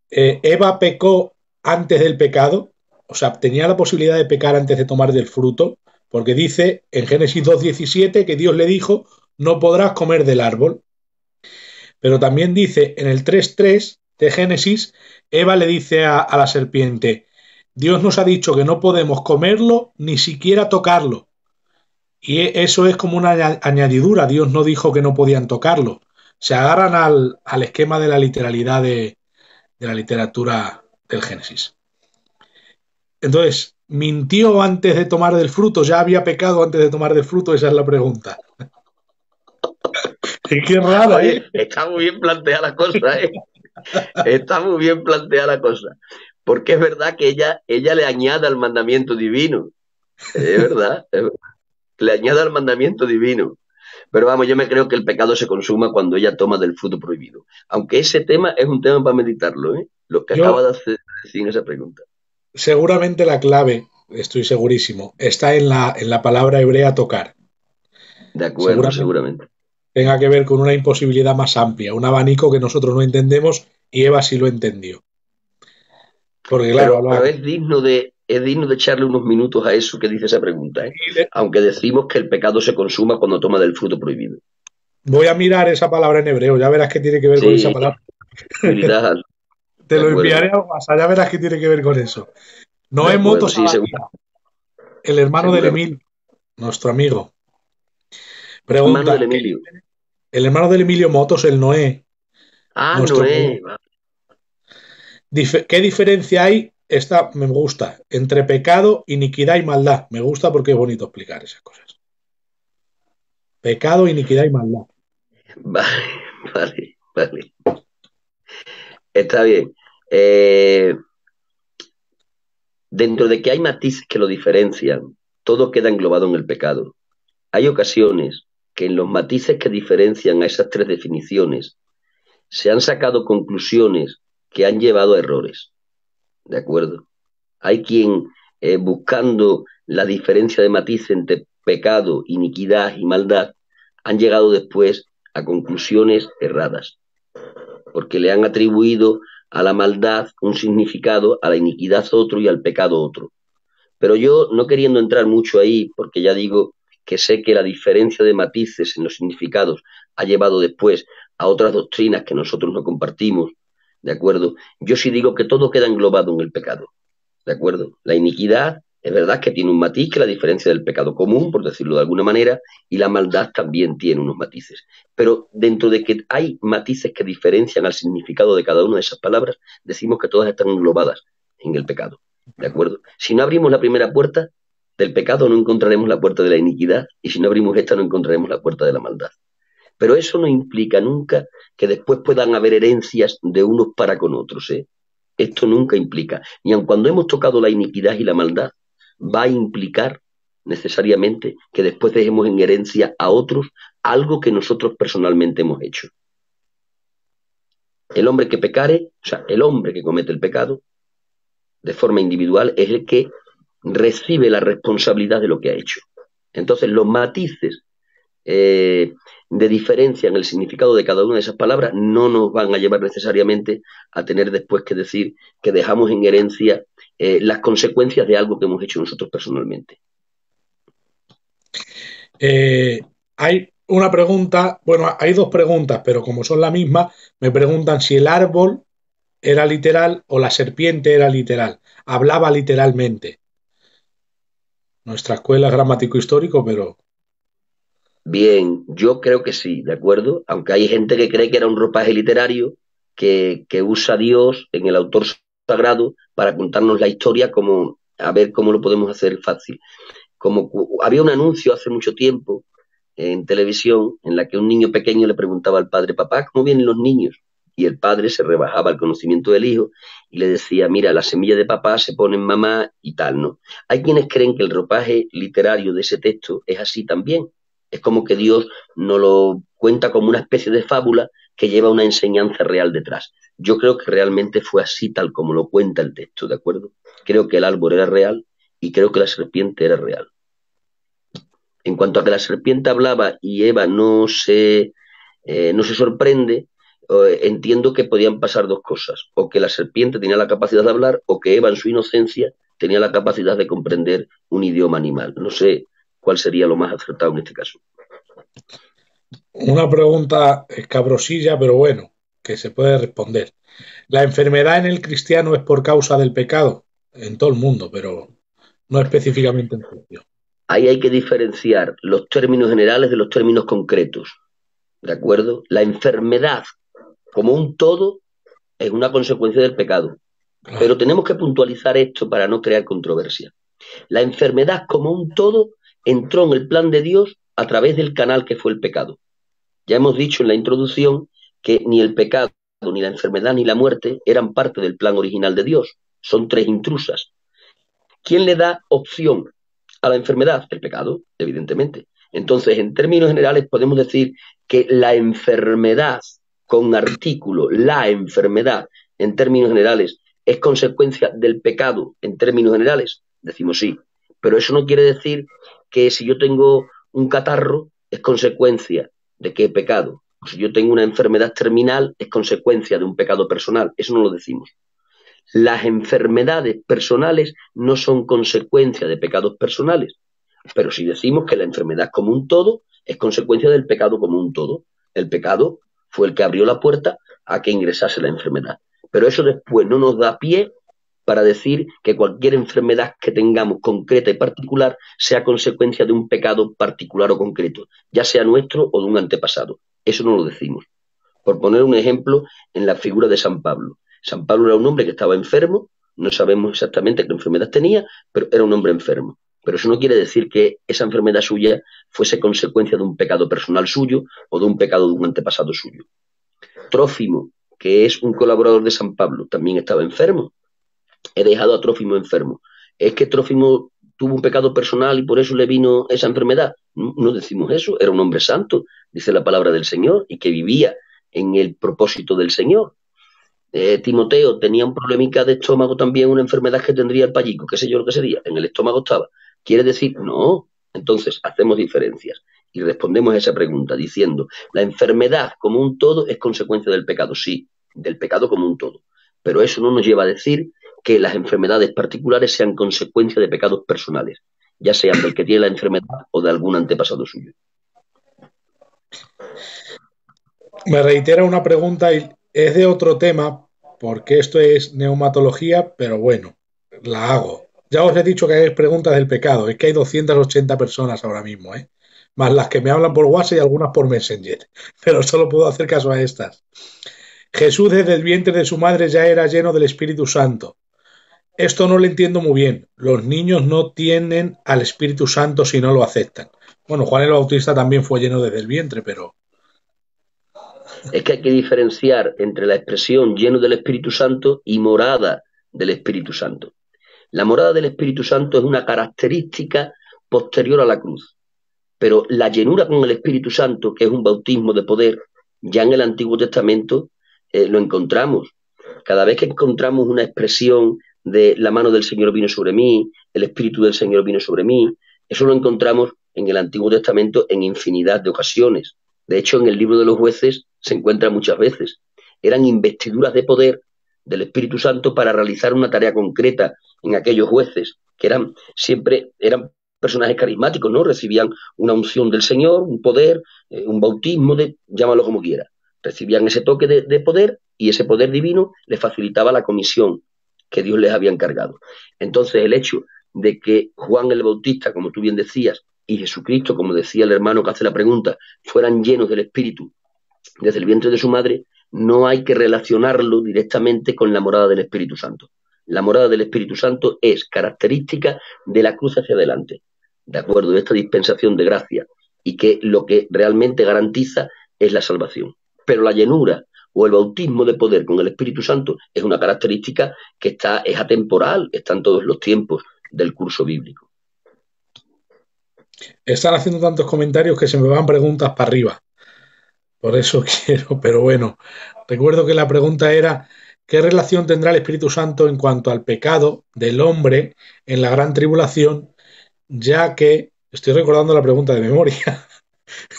[SPEAKER 2] Eva pecó antes del pecado, o sea, tenía la posibilidad de pecar antes de tomar del fruto, porque dice en Génesis 2:17 que Dios le dijo, no podrás comer del árbol. Pero también dice en el 3:3 de Génesis, Eva le dice a la serpiente, Dios nos ha dicho que no podemos comerlo ni siquiera tocarlo. Y eso es como una añadidura, Dios no dijo que no podían tocarlo. Se agarran al esquema de la literalidad de la literatura del Génesis. Entonces, ¿mintió antes de tomar del fruto? ¿Ya había pecado antes de tomar del fruto? Esa es la pregunta. Qué rara, ¿eh?
[SPEAKER 1] Oye, está muy bien planteada la cosa, ¿eh? Está muy bien planteada la cosa. Porque es verdad que ella le añade al mandamiento divino. Es verdad, le añade al mandamiento divino. Pero vamos, yo me creo que el pecado se consuma cuando ella toma del fruto prohibido. Aunque ese tema es un tema para meditarlo, ¿eh? Lo que acaba
[SPEAKER 2] Yo,
[SPEAKER 1] de hacer sin esa pregunta.
[SPEAKER 2] seguramente la clave, estoy segurísimo, está en la palabra hebrea tocar.
[SPEAKER 1] De acuerdo,
[SPEAKER 2] Seguramente
[SPEAKER 1] seguramente.
[SPEAKER 2] tenga que ver con una imposibilidad más amplia, un abanico que nosotros no entendemos y Eva sí lo entendió. Porque claro,
[SPEAKER 1] Pero es digno de echarle unos minutos a eso que dice esa pregunta, ¿eh? Aunque decimos que el pecado se consuma cuando toma del fruto prohibido.
[SPEAKER 2] voy a mirar esa palabra en hebreo, ya verás qué tiene que ver con esa
[SPEAKER 1] Sí,
[SPEAKER 2] palabra.
[SPEAKER 1] posibilidad,
[SPEAKER 2] Te
[SPEAKER 1] de
[SPEAKER 2] lo
[SPEAKER 1] acuerdo,
[SPEAKER 2] enviaré a WhatsApp, ya verás qué tiene que ver con eso.
[SPEAKER 1] de
[SPEAKER 2] Noé
[SPEAKER 1] acuerdo,
[SPEAKER 2] Motos
[SPEAKER 1] sí,
[SPEAKER 2] Abadía, el hermano del
[SPEAKER 1] seguramente.
[SPEAKER 2] Emilio, nuestro amigo.
[SPEAKER 1] Mano del
[SPEAKER 2] Pregunta,
[SPEAKER 1] Emilio.
[SPEAKER 2] el hermano del Emilio Motos, el Noé,
[SPEAKER 1] Ah,
[SPEAKER 2] nuestro
[SPEAKER 1] Noé.
[SPEAKER 2] ¿qué diferencia hay? Esta me gusta, entre pecado, iniquidad y maldad. Me gusta porque es bonito explicar esas cosas. Pecado, iniquidad y maldad.
[SPEAKER 1] Vale, vale, vale. Está bien. Eh, Dentro de que hay matices que lo diferencian, todo queda englobado en el pecado. Hay ocasiones que en los matices que diferencian a esas tres definiciones se han sacado conclusiones que han llevado a errores. ¿De acuerdo? Hay quien, buscando la diferencia de matices entre pecado, iniquidad y maldad, han llegado después a conclusiones erradas, porque le han atribuido a la maldad un significado, a la iniquidad otro y al pecado otro. Pero yo, no queriendo entrar mucho ahí, porque ya digo que sé que la diferencia de matices en los significados ha llevado después a otras doctrinas que nosotros no compartimos, ¿de acuerdo? Yo sí digo que todo queda englobado en el pecado, ¿de acuerdo? La iniquidad es verdad que tiene un matiz que la diferencia del pecado común, por decirlo de alguna manera, y la maldad también tiene unos matices. Pero dentro de que hay matices que diferencian al significado de cada una de esas palabras, decimos que todas están englobadas en el pecado, ¿de acuerdo? Si no abrimos la primera puerta del pecado, no encontraremos la puerta de la iniquidad, y si no abrimos esta, no encontraremos la puerta de la maldad. Pero eso no implica nunca que después puedan haber herencias de unos para con otros, ¿eh? Esto nunca implica, ni aun cuando hemos tocado la iniquidad y la maldad, va a implicar necesariamente que después dejemos en herencia a otros algo que nosotros personalmente hemos hecho. El hombre que pecare, o sea, el hombre que comete el pecado, de forma individual, es el que recibe la responsabilidad de lo que ha hecho. Entonces, los matices de diferencia en el significado de cada una de esas palabras no nos van a llevar necesariamente a tener después que decir que dejamos en herencia las consecuencias de algo que hemos hecho nosotros personalmente.
[SPEAKER 2] Hay una pregunta, bueno, hay dos preguntas, pero como son la misma, me preguntan si el árbol era literal o la serpiente era literal. Hablaba literalmente. Nuestra escuela es gramático histórico, pero
[SPEAKER 1] Bien, yo creo que sí, ¿de acuerdo? Aunque hay gente que cree que era un ropaje literario que usa Dios en el autor sagrado para contarnos la historia como a ver cómo lo podemos hacer fácil. Había un anuncio hace mucho tiempo en televisión en la que un niño pequeño le preguntaba al padre, papá, ¿cómo vienen los niños? Y el padre se rebajaba el conocimiento del hijo y le decía, mira, la semilla de papá se pone en mamá y tal, ¿no? Hay quienes creen que el ropaje literario de ese texto es así también. Es como que Dios nos lo cuenta como una especie de fábula que lleva una enseñanza real detrás. Yo creo que realmente fue así tal como lo cuenta el texto, ¿de acuerdo? Creo que el árbol era real y creo que la serpiente era real. En cuanto a que la serpiente hablaba y Eva no se sorprende, entiendo que podían pasar dos cosas, o que la serpiente tenía la capacidad de hablar, o que Eva en su inocencia tenía la capacidad de comprender un idioma animal. No sé cuál sería lo más acertado en este caso.
[SPEAKER 2] Una pregunta escabrosilla, pero bueno, que se puede responder. ¿La enfermedad en el cristiano es por causa del pecado? En todo el mundo, pero no específicamente en Cristo.
[SPEAKER 1] Ahí hay que diferenciar los términos generales de los términos concretos, ¿de acuerdo? La enfermedad como un todo es una consecuencia del pecado,
[SPEAKER 2] Claro,
[SPEAKER 1] pero tenemos que puntualizar esto para no crear controversia. La enfermedad como un todo entró en el plan de Dios a través del canal que fue el pecado. Ya hemos dicho en la introducción que ni el pecado, ni la enfermedad, ni la muerte eran parte del plan original de Dios. Son tres intrusas. ¿Quién le da opción a la enfermedad? El pecado, evidentemente. Entonces, en términos generales, podemos decir que la enfermedad, con artículo, la enfermedad, en términos generales, es consecuencia del pecado, en términos generales. Decimos sí. Pero eso no quiere decir que si yo tengo un catarro, es consecuencia de que he pecado. O si yo tengo una enfermedad terminal, es consecuencia de un pecado personal. Eso no lo decimos. Las enfermedades personales no son consecuencia de pecados personales, pero si decimos que la enfermedad como un todo es consecuencia del pecado como un todo. El pecado fue el que abrió la puerta a que ingresase la enfermedad. Pero eso después no nos da pie para decir que cualquier enfermedad que tengamos concreta y particular sea consecuencia de un pecado particular o concreto, ya sea nuestro o de un antepasado. Eso no lo decimos. Por poner un ejemplo, en la figura de San Pablo. San Pablo era un hombre que estaba enfermo, no sabemos exactamente qué enfermedad tenía, pero era un hombre enfermo. Pero eso no quiere decir que esa enfermedad suya fuese consecuencia de un pecado personal suyo o de un pecado de un antepasado suyo. Trófimo, que es un colaborador de San Pablo, también estaba enfermo. He dejado a Trófimo enfermo. ¿Es que Trófimo tuvo un pecado personal y por eso le vino esa enfermedad? No, no decimos eso, era un hombre santo, dice la palabra del Señor, y que vivía en el propósito del Señor. Timoteo tenía un problemica de estómago también, una enfermedad que tendría el pallico, qué sé yo lo que sería, en el estómago estaba. ¿Quiere decir? No. Entonces hacemos diferencias y respondemos a esa pregunta diciendo, la enfermedad como un todo es consecuencia del pecado, sí, del pecado como un todo. Pero eso no nos lleva a decir que las enfermedades particulares sean consecuencia de pecados personales, ya sean del que tiene la enfermedad o de algún antepasado suyo.
[SPEAKER 2] me reitera una pregunta y es de otro tema, porque esto es neumatología, pero bueno, la hago. Ya os he dicho que hay preguntas del pecado, es que hay 280 personas ahora mismo, ¿eh? Más las que me hablan por WhatsApp y algunas por Messenger, pero solo puedo hacer caso a estas. Jesús desde el vientre de su madre ya era lleno del Espíritu Santo. Esto no lo entiendo muy bien. Los niños no tienen al Espíritu Santo si no lo aceptan. Bueno, Juan el Bautista también fue lleno desde el vientre, pero
[SPEAKER 1] Es que hay que diferenciar entre la expresión lleno del Espíritu Santo y morada del Espíritu Santo. La morada del Espíritu Santo es una característica posterior a la cruz, pero la llenura con el Espíritu Santo, que es un bautismo de poder, ya en el Antiguo Testamento lo encontramos. Cada vez que encontramos una expresión de la mano del Señor vino sobre mí, el Espíritu del Señor vino sobre mí, eso lo encontramos en el Antiguo Testamento en infinidad de ocasiones. De hecho, en el libro de los jueces se encuentra muchas veces. Eran investiduras de poder del Espíritu Santo para realizar una tarea concreta en aquellos jueces, que eran personajes carismáticos, ¿no? Recibían una unción del Señor, un poder, un bautismo, llámalo como quiera. Recibían ese toque de poder y ese poder divino les facilitaba la comisión que Dios les había encargado. Entonces, el hecho de que Juan el Bautista, como tú bien decías, y Jesucristo, como decía el hermano que hace la pregunta, fueran llenos del Espíritu desde el vientre de su madre, no hay que relacionarlo directamente con la morada del Espíritu Santo. La morada del Espíritu Santo es característica de la cruz hacia adelante, de acuerdo, de esta dispensación de gracia, y que lo que realmente garantiza es la salvación. Pero la llenura o el bautismo de poder con el Espíritu Santo es una característica que es atemporal, está en todos los tiempos del curso bíblico.
[SPEAKER 2] Están haciendo tantos comentarios que se me van preguntas para arriba. Por eso quiero, pero bueno, recuerdo que la pregunta era, ¿qué relación tendrá el Espíritu Santo en cuanto al pecado del hombre en la gran tribulación? Ya que, estoy recordando la pregunta de memoria,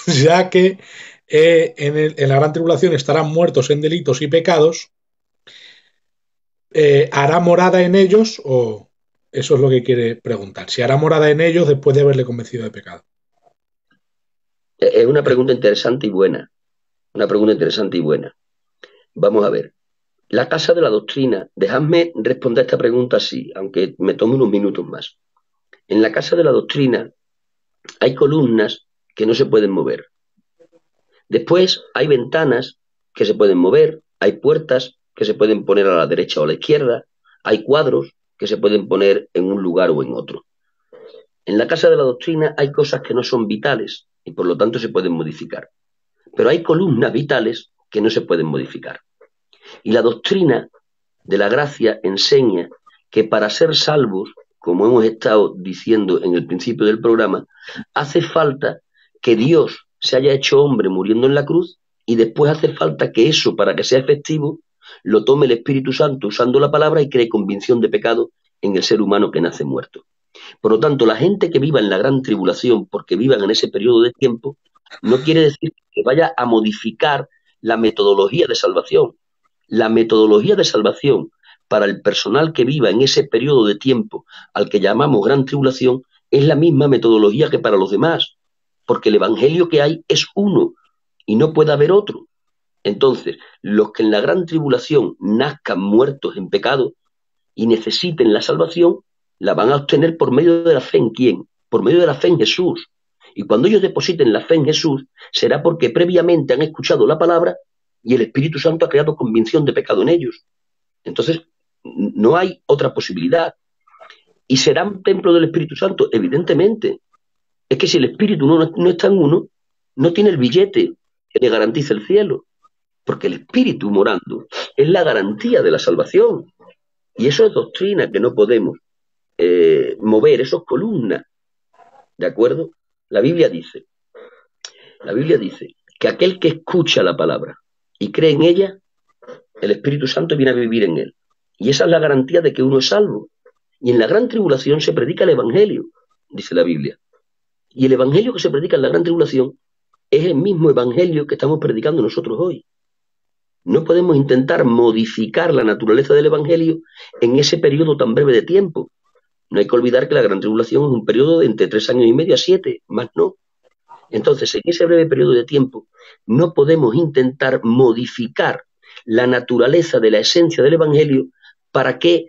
[SPEAKER 2] ya que en la gran tribulación estarán muertos en delitos y pecados, ¿hará morada en ellos o eso es lo que quiere preguntar? Si hará morada en ellos después de haberle convencido de pecado.
[SPEAKER 1] Es una pregunta interesante y buena. Una pregunta interesante y buena. Vamos a ver. La casa de la doctrina, dejadme responder a esta pregunta así, aunque me tome unos minutos más. En la casa de la doctrina hay columnas que no se pueden mover. Después hay ventanas que se pueden mover, hay puertas que se pueden poner a la derecha o a la izquierda, hay cuadros que se pueden poner en un lugar o en otro. En la casa de la doctrina hay cosas que no son vitales y por lo tanto se pueden modificar. Pero hay columnas vitales que no se pueden modificar. Y la doctrina de la gracia enseña que para ser salvos, como hemos estado diciendo en el principio del programa, hace falta que Dios se haya hecho hombre muriendo en la cruz y después hace falta que eso, para que sea efectivo, lo tome el Espíritu Santo usando la palabra y cree convicción de pecado en el ser humano que nace muerto. Por lo tanto, la gente que viva en la gran tribulación, porque vivan en ese periodo de tiempo, no quiere decir que vaya a modificar la metodología de salvación. La metodología de salvación para el personal que viva en ese periodo de tiempo al que llamamos gran tribulación es la misma metodología que para los demás, porque el evangelio que hay es uno y no puede haber otro. Entonces, los que en la gran tribulación nazcan muertos en pecado y necesiten la salvación, la van a obtener por medio de la fe en quién, por medio de la fe en Jesús. Y cuando ellos depositen la fe en Jesús, será porque previamente han escuchado la palabra y el Espíritu Santo ha creado convicción de pecado en ellos. Entonces, no hay otra posibilidad. ¿Y serán templo del Espíritu Santo? Evidentemente. Es que si el Espíritu no está en uno, no tiene el billete que le garantice el cielo. Porque el Espíritu morando es la garantía de la salvación. Y eso es doctrina que no podemos mover, eso es columna. ¿De acuerdo? La Biblia dice que aquel que escucha la palabra y cree en ella, el Espíritu Santo viene a vivir en él. Y esa es la garantía de que uno es salvo. Y en la gran tribulación se predica el Evangelio, dice la Biblia. Y el Evangelio que se predica en la gran tribulación es el mismo Evangelio que estamos predicando nosotros hoy. No podemos intentar modificar la naturaleza del Evangelio en ese periodo tan breve de tiempo. No hay que olvidar que la gran tribulación es un periodo de entre 3 años y medio a 7, más no. Entonces, en ese breve periodo de tiempo, no podemos intentar modificar la naturaleza de la esencia del Evangelio para que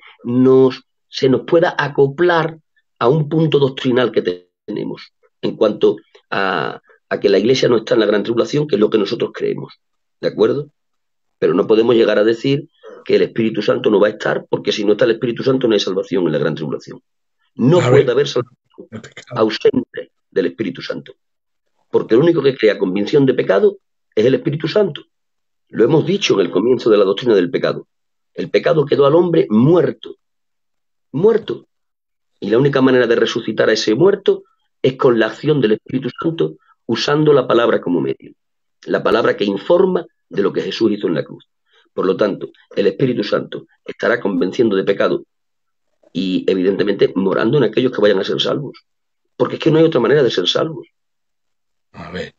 [SPEAKER 1] se nos pueda acoplar a un punto doctrinal que tenemos en cuanto a que la Iglesia no está en la gran tribulación, que es lo que nosotros creemos. ¿De acuerdo? Pero no podemos llegar a decir que el Espíritu Santo no va a estar, porque si no está el Espíritu Santo no hay salvación en la gran tribulación. No puede haber salvación ausente del Espíritu Santo. Porque el único que crea convicción de pecado es el Espíritu Santo. Lo hemos dicho en el comienzo de la doctrina del pecado. El pecado quedó al hombre muerto. Muerto. Y la única manera de resucitar a ese muerto es con la acción del Espíritu Santo usando la palabra como medio. La palabra que informa de lo que Jesús hizo en la cruz. Por lo tanto, el Espíritu Santo estará convenciendo de pecado y, evidentemente, morando en aquellos que vayan a ser salvos. Porque es que no hay otra manera de ser salvos.
[SPEAKER 2] A ver.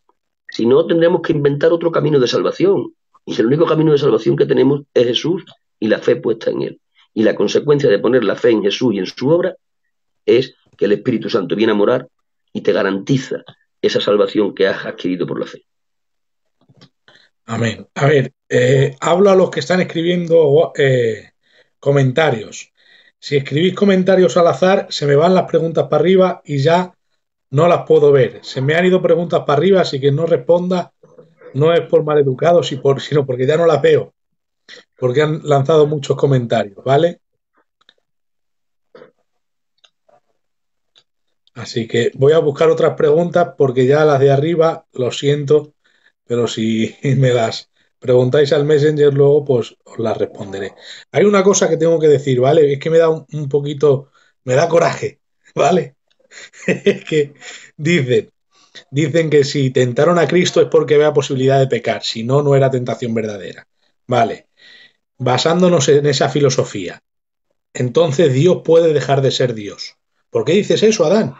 [SPEAKER 1] Si no, tendremos que inventar otro camino de salvación. Y el único camino de salvación que tenemos es Jesús y la fe puesta en Él. Y la consecuencia de poner la fe en Jesús y en su obra es que el Espíritu Santo viene a morar y te garantiza esa salvación que has adquirido por la fe.
[SPEAKER 2] Amén. A ver, hablo a los que están escribiendo comentarios. Si escribís comentarios al azar, se me van las preguntas para arriba y ya no las puedo ver. Se me han ido preguntas para arriba, así que no responda. No es por maleducado, sino porque ya no las veo. Porque han lanzado muchos comentarios, ¿vale? Así que voy a buscar otras preguntas porque ya las de arriba, lo siento, pero si me las preguntáis al Messenger luego, pues os las responderé. Hay una cosa que tengo que decir, ¿vale? Es que me da un poquito, me da coraje, ¿vale? Es que dicen que si tentaron a Cristo es porque vea posibilidad de pecar, si no, no era tentación verdadera. Vale, basándonos en esa filosofía, entonces Dios puede dejar de ser Dios. ¿Por qué dices eso, Adán?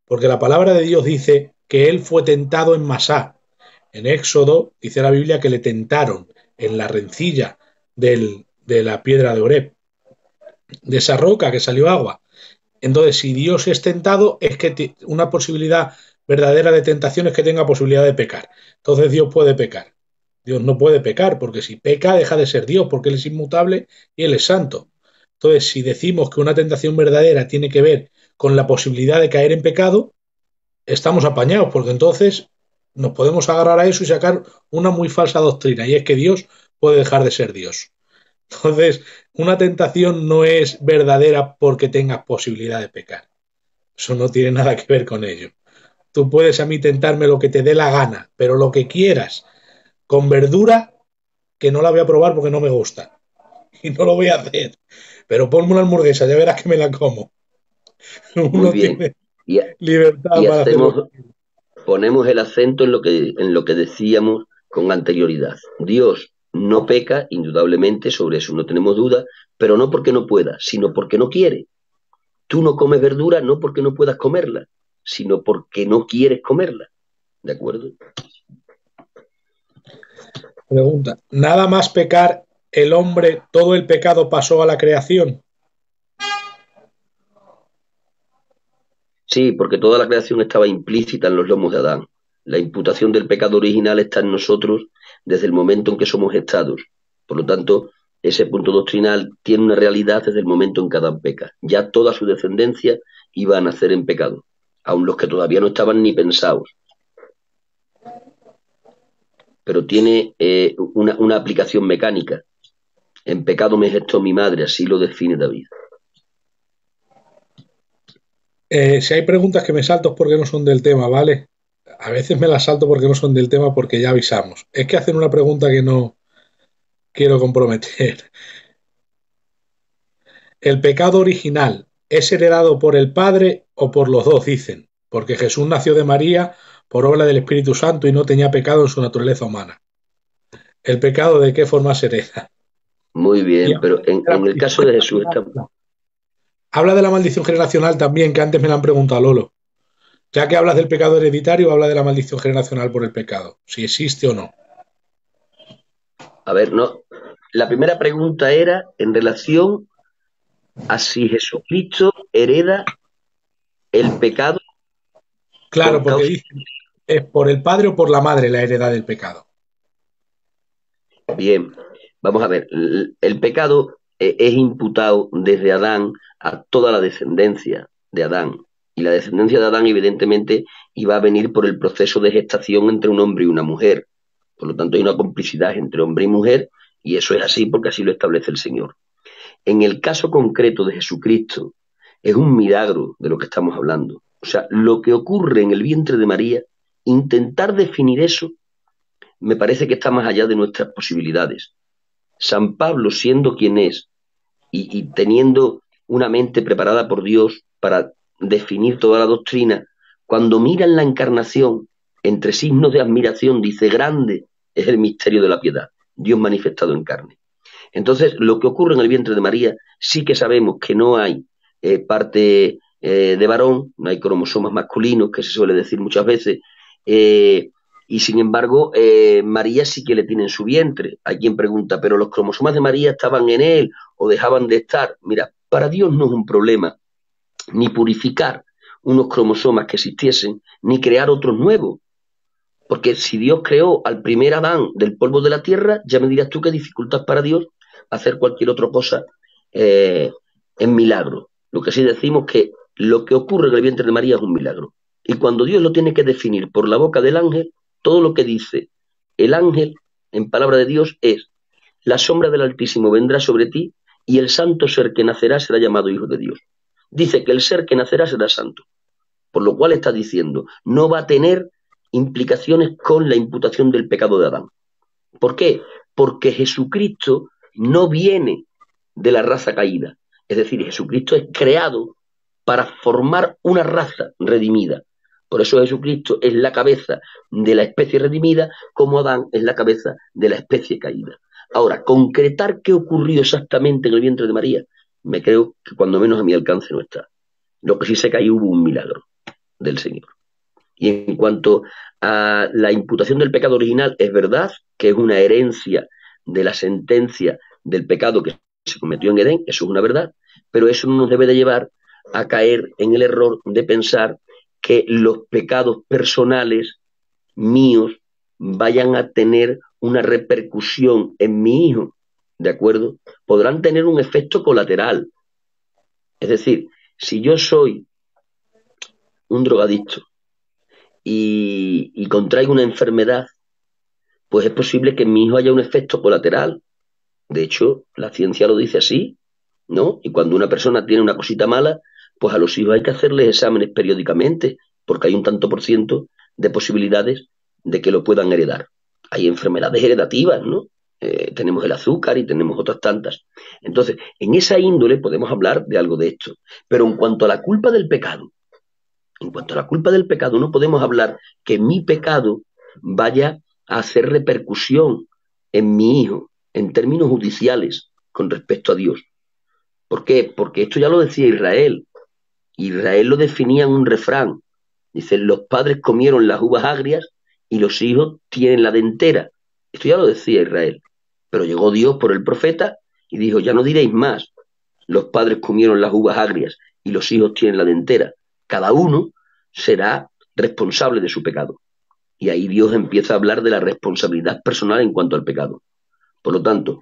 [SPEAKER 2] Porque la palabra de Dios dice que él fue tentado en Masá. En Éxodo dice la Biblia que le tentaron en la rencilla de la piedra de Oreb, de esa roca que salió agua. Entonces, si Dios es tentado, es que una posibilidad verdadera de tentación es que tenga posibilidad de pecar. Entonces Dios puede pecar. Dios no puede pecar, porque si peca deja de ser Dios, porque Él es inmutable y Él es santo. Entonces, si decimos que una tentación verdadera tiene que ver con la posibilidad de caer en pecado, estamos apañados, porque entonces nos podemos agarrar a eso y sacar una muy falsa doctrina, y es que Dios puede dejar de ser Dios. Entonces, una tentación no es verdadera porque tengas posibilidad de pecar. Eso no tiene nada que ver con ello. Tú puedes a mí tentarme lo que te dé la gana, pero lo que quieras, con verdura, que no la voy a probar porque no me gusta. Y no lo voy a hacer. Pero ponme una hamburguesa, ya verás que me la como.
[SPEAKER 1] Muy
[SPEAKER 2] Uno
[SPEAKER 1] bien.
[SPEAKER 2] tiene
[SPEAKER 1] Y,
[SPEAKER 2] libertad
[SPEAKER 1] y
[SPEAKER 2] para hacerlo.
[SPEAKER 1] ponemos el acento en lo que decíamos con anterioridad. Dios no peca, indudablemente, sobre eso no tenemos duda, pero no porque no pueda, sino porque no quiere. Tú no comes verdura no porque no puedas comerla, sino porque no quieres comerla. ¿De acuerdo?
[SPEAKER 2] Pregunta, ¿nada más pecar el hombre, todo el pecado pasó a la creación?
[SPEAKER 1] Sí, porque toda la creación estaba implícita en los lomos de Adán. La imputación del pecado original está en nosotros desde el momento en que somos gestados. Por lo tanto, ese punto doctrinal tiene una realidad desde el momento en que Adán peca. Ya toda su descendencia iba a nacer en pecado, aun los que todavía no estaban ni pensados. Pero tiene una aplicación mecánica. En pecado me gestó mi madre, así lo define David.
[SPEAKER 2] Si hay preguntas que me salto es porque no son del tema, ¿vale? A veces me las salto porque no son del tema porque ya avisamos. Es que hacen una pregunta que no quiero comprometer. ¿El pecado original es heredado por el Padre o por los dos, dicen? Porque Jesús nació de María por obra del Espíritu Santo y no tenía pecado en su naturaleza humana. ¿El pecado de qué forma se hereda?
[SPEAKER 1] Muy
[SPEAKER 2] Y
[SPEAKER 1] bien, pero en el caso de Jesús está...
[SPEAKER 2] habla de la maldición generacional también, que antes me la han preguntado, Lolo. Ya que hablas del pecado hereditario, habla de la maldición generacional por el pecado, si existe o no.
[SPEAKER 1] A ver, no. La primera pregunta era en relación a si Jesucristo hereda el pecado
[SPEAKER 2] Claro,
[SPEAKER 1] por
[SPEAKER 2] porque
[SPEAKER 1] causa...
[SPEAKER 2] dice, ¿es por el padre o por la madre la heredad del pecado?
[SPEAKER 1] Bien, vamos a ver. El pecado es imputado desde Adán a toda la descendencia de Adán. Y la descendencia de Adán, evidentemente, iba a venir por el proceso de gestación entre un hombre y una mujer. Por lo tanto, hay una complicidad entre hombre y mujer, y eso es así porque así lo establece el Señor. En el caso concreto de Jesucristo, es un milagro de lo que estamos hablando. O sea, lo que ocurre en el vientre de María, intentar definir eso, me parece que está más allá de nuestras posibilidades. San Pablo, siendo quien es y teniendo una mente preparada por Dios para definir toda la doctrina, cuando mira en la encarnación, entre signos de admiración, dice, grande es el misterio de la piedad, Dios manifestado en carne. Entonces, lo que ocurre en el vientre de María, sí que sabemos que no hay parte de varón, no hay cromosomas masculinos, que se suele decir muchas veces, y sin embargo, María sí que le tiene en su vientre. Hay quien pregunta, ¿pero los cromosomas de María estaban en él o dejaban de estar? Mira, para Dios no es un problema ni purificar unos cromosomas que existiesen, ni crear otros nuevos. Porque si Dios creó al primer Adán del polvo de la tierra, ya me dirás tú qué dificultad para Dios hacer cualquier otra cosa en milagro. Lo que sí decimos que lo que ocurre en el vientre de María es un milagro. Y cuando Dios lo tiene que definir por la boca del ángel, todo lo que dice el ángel en palabra de Dios es: la sombra del Altísimo vendrá sobre ti y el santo ser que nacerá será llamado Hijo de Dios. Dice que el ser que nacerá será santo, por lo cual está diciendo, no va a tener implicaciones con la imputación del pecado de Adán. ¿Por qué? Porque Jesucristo no viene de la raza caída. Es decir, Jesucristo es creado para formar una raza redimida. Por eso Jesucristo es la cabeza de la especie redimida, como Adán es la cabeza de la especie caída. Ahora, concretar qué ocurrió exactamente en el vientre de María, me creo que cuando menos a mi alcance no está. Lo que sí sé que ahí hubo un milagro del Señor. Y en cuanto a la imputación del pecado original, es verdad que es una herencia de la sentencia del pecado que se cometió en Edén, eso es una verdad, pero eso no nos debe de llevar a caer en el error de pensar que los pecados personales míos vayan a tener una repercusión en mi hijo, ¿de acuerdo? Podrán tener un efecto colateral. Es decir, si yo soy un drogadicto y contraigo una enfermedad, pues es posible que en mi hijo haya un efecto colateral. De hecho, la ciencia lo dice así, ¿no? Y cuando una persona tiene una cosita mala, pues a los hijos hay que hacerles exámenes periódicamente, porque hay un tanto por ciento de posibilidades de que lo puedan heredar. Hay enfermedades heredativas, ¿no? Tenemos el azúcar y tenemos otras tantas. Entonces, en esa índole podemos hablar de algo de esto. Pero en cuanto a la culpa del pecado, no podemos hablar que mi pecado vaya a hacer repercusión en mi hijo, en términos judiciales, con respecto a Dios. ¿Por qué? Porque esto ya lo decía Israel. Israel lo definía en un refrán. Dice, los padres comieron las uvas agrias y los hijos tienen la dentera. Esto ya lo decía Israel. Pero llegó Dios por el profeta y dijo, ya no diréis más. Los padres comieron las uvas agrias y los hijos tienen la dentera. Cada uno será responsable de su pecado. Y ahí Dios empieza a hablar de la responsabilidad personal en cuanto al pecado. Por lo tanto,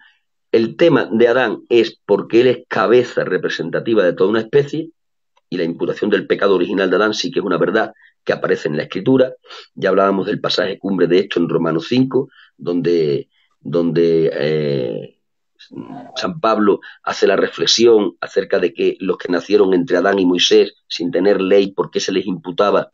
[SPEAKER 1] el tema de Adán es porque él es cabeza representativa de toda una especie, y la imputación del pecado original de Adán sí que es una verdad que aparece en la Escritura. Ya hablábamos del pasaje cumbre de esto en Romanos 5, donde San Pablo hace la reflexión acerca de que los que nacieron entre Adán y Moisés sin tener ley, ¿por qué se les imputaba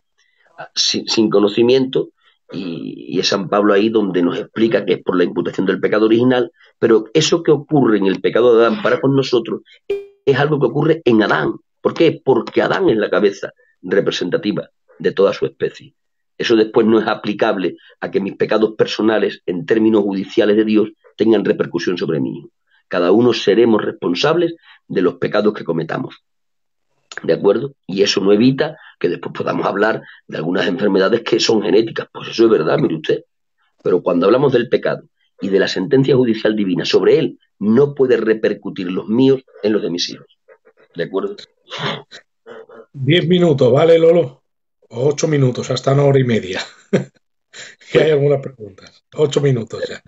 [SPEAKER 1] sin conocimiento? Y es San Pablo ahí donde nos explica que es por la imputación del pecado original, pero eso que ocurre en el pecado de Adán para con nosotros es algo que ocurre en Adán. ¿Por qué? Porque Adán es la cabeza representativa de toda su especie. Eso después no es aplicable a que mis pecados personales en términos judiciales de Dios tengan repercusión sobre mí. Cada uno seremos responsables de los pecados que cometamos. ¿De acuerdo? Y eso no evita que después podamos hablar de algunas enfermedades que son genéticas. Pues eso es verdad, mire usted. Pero cuando hablamos del pecado y de la sentencia judicial divina sobre él, no puede repercutir los míos en los de mis hijos. ¿De acuerdo?
[SPEAKER 2] 10 minutos, ¿vale, Lolo? O 8 minutos, hasta 1 hora y media. Que hay algunas preguntas. 8 minutos ya.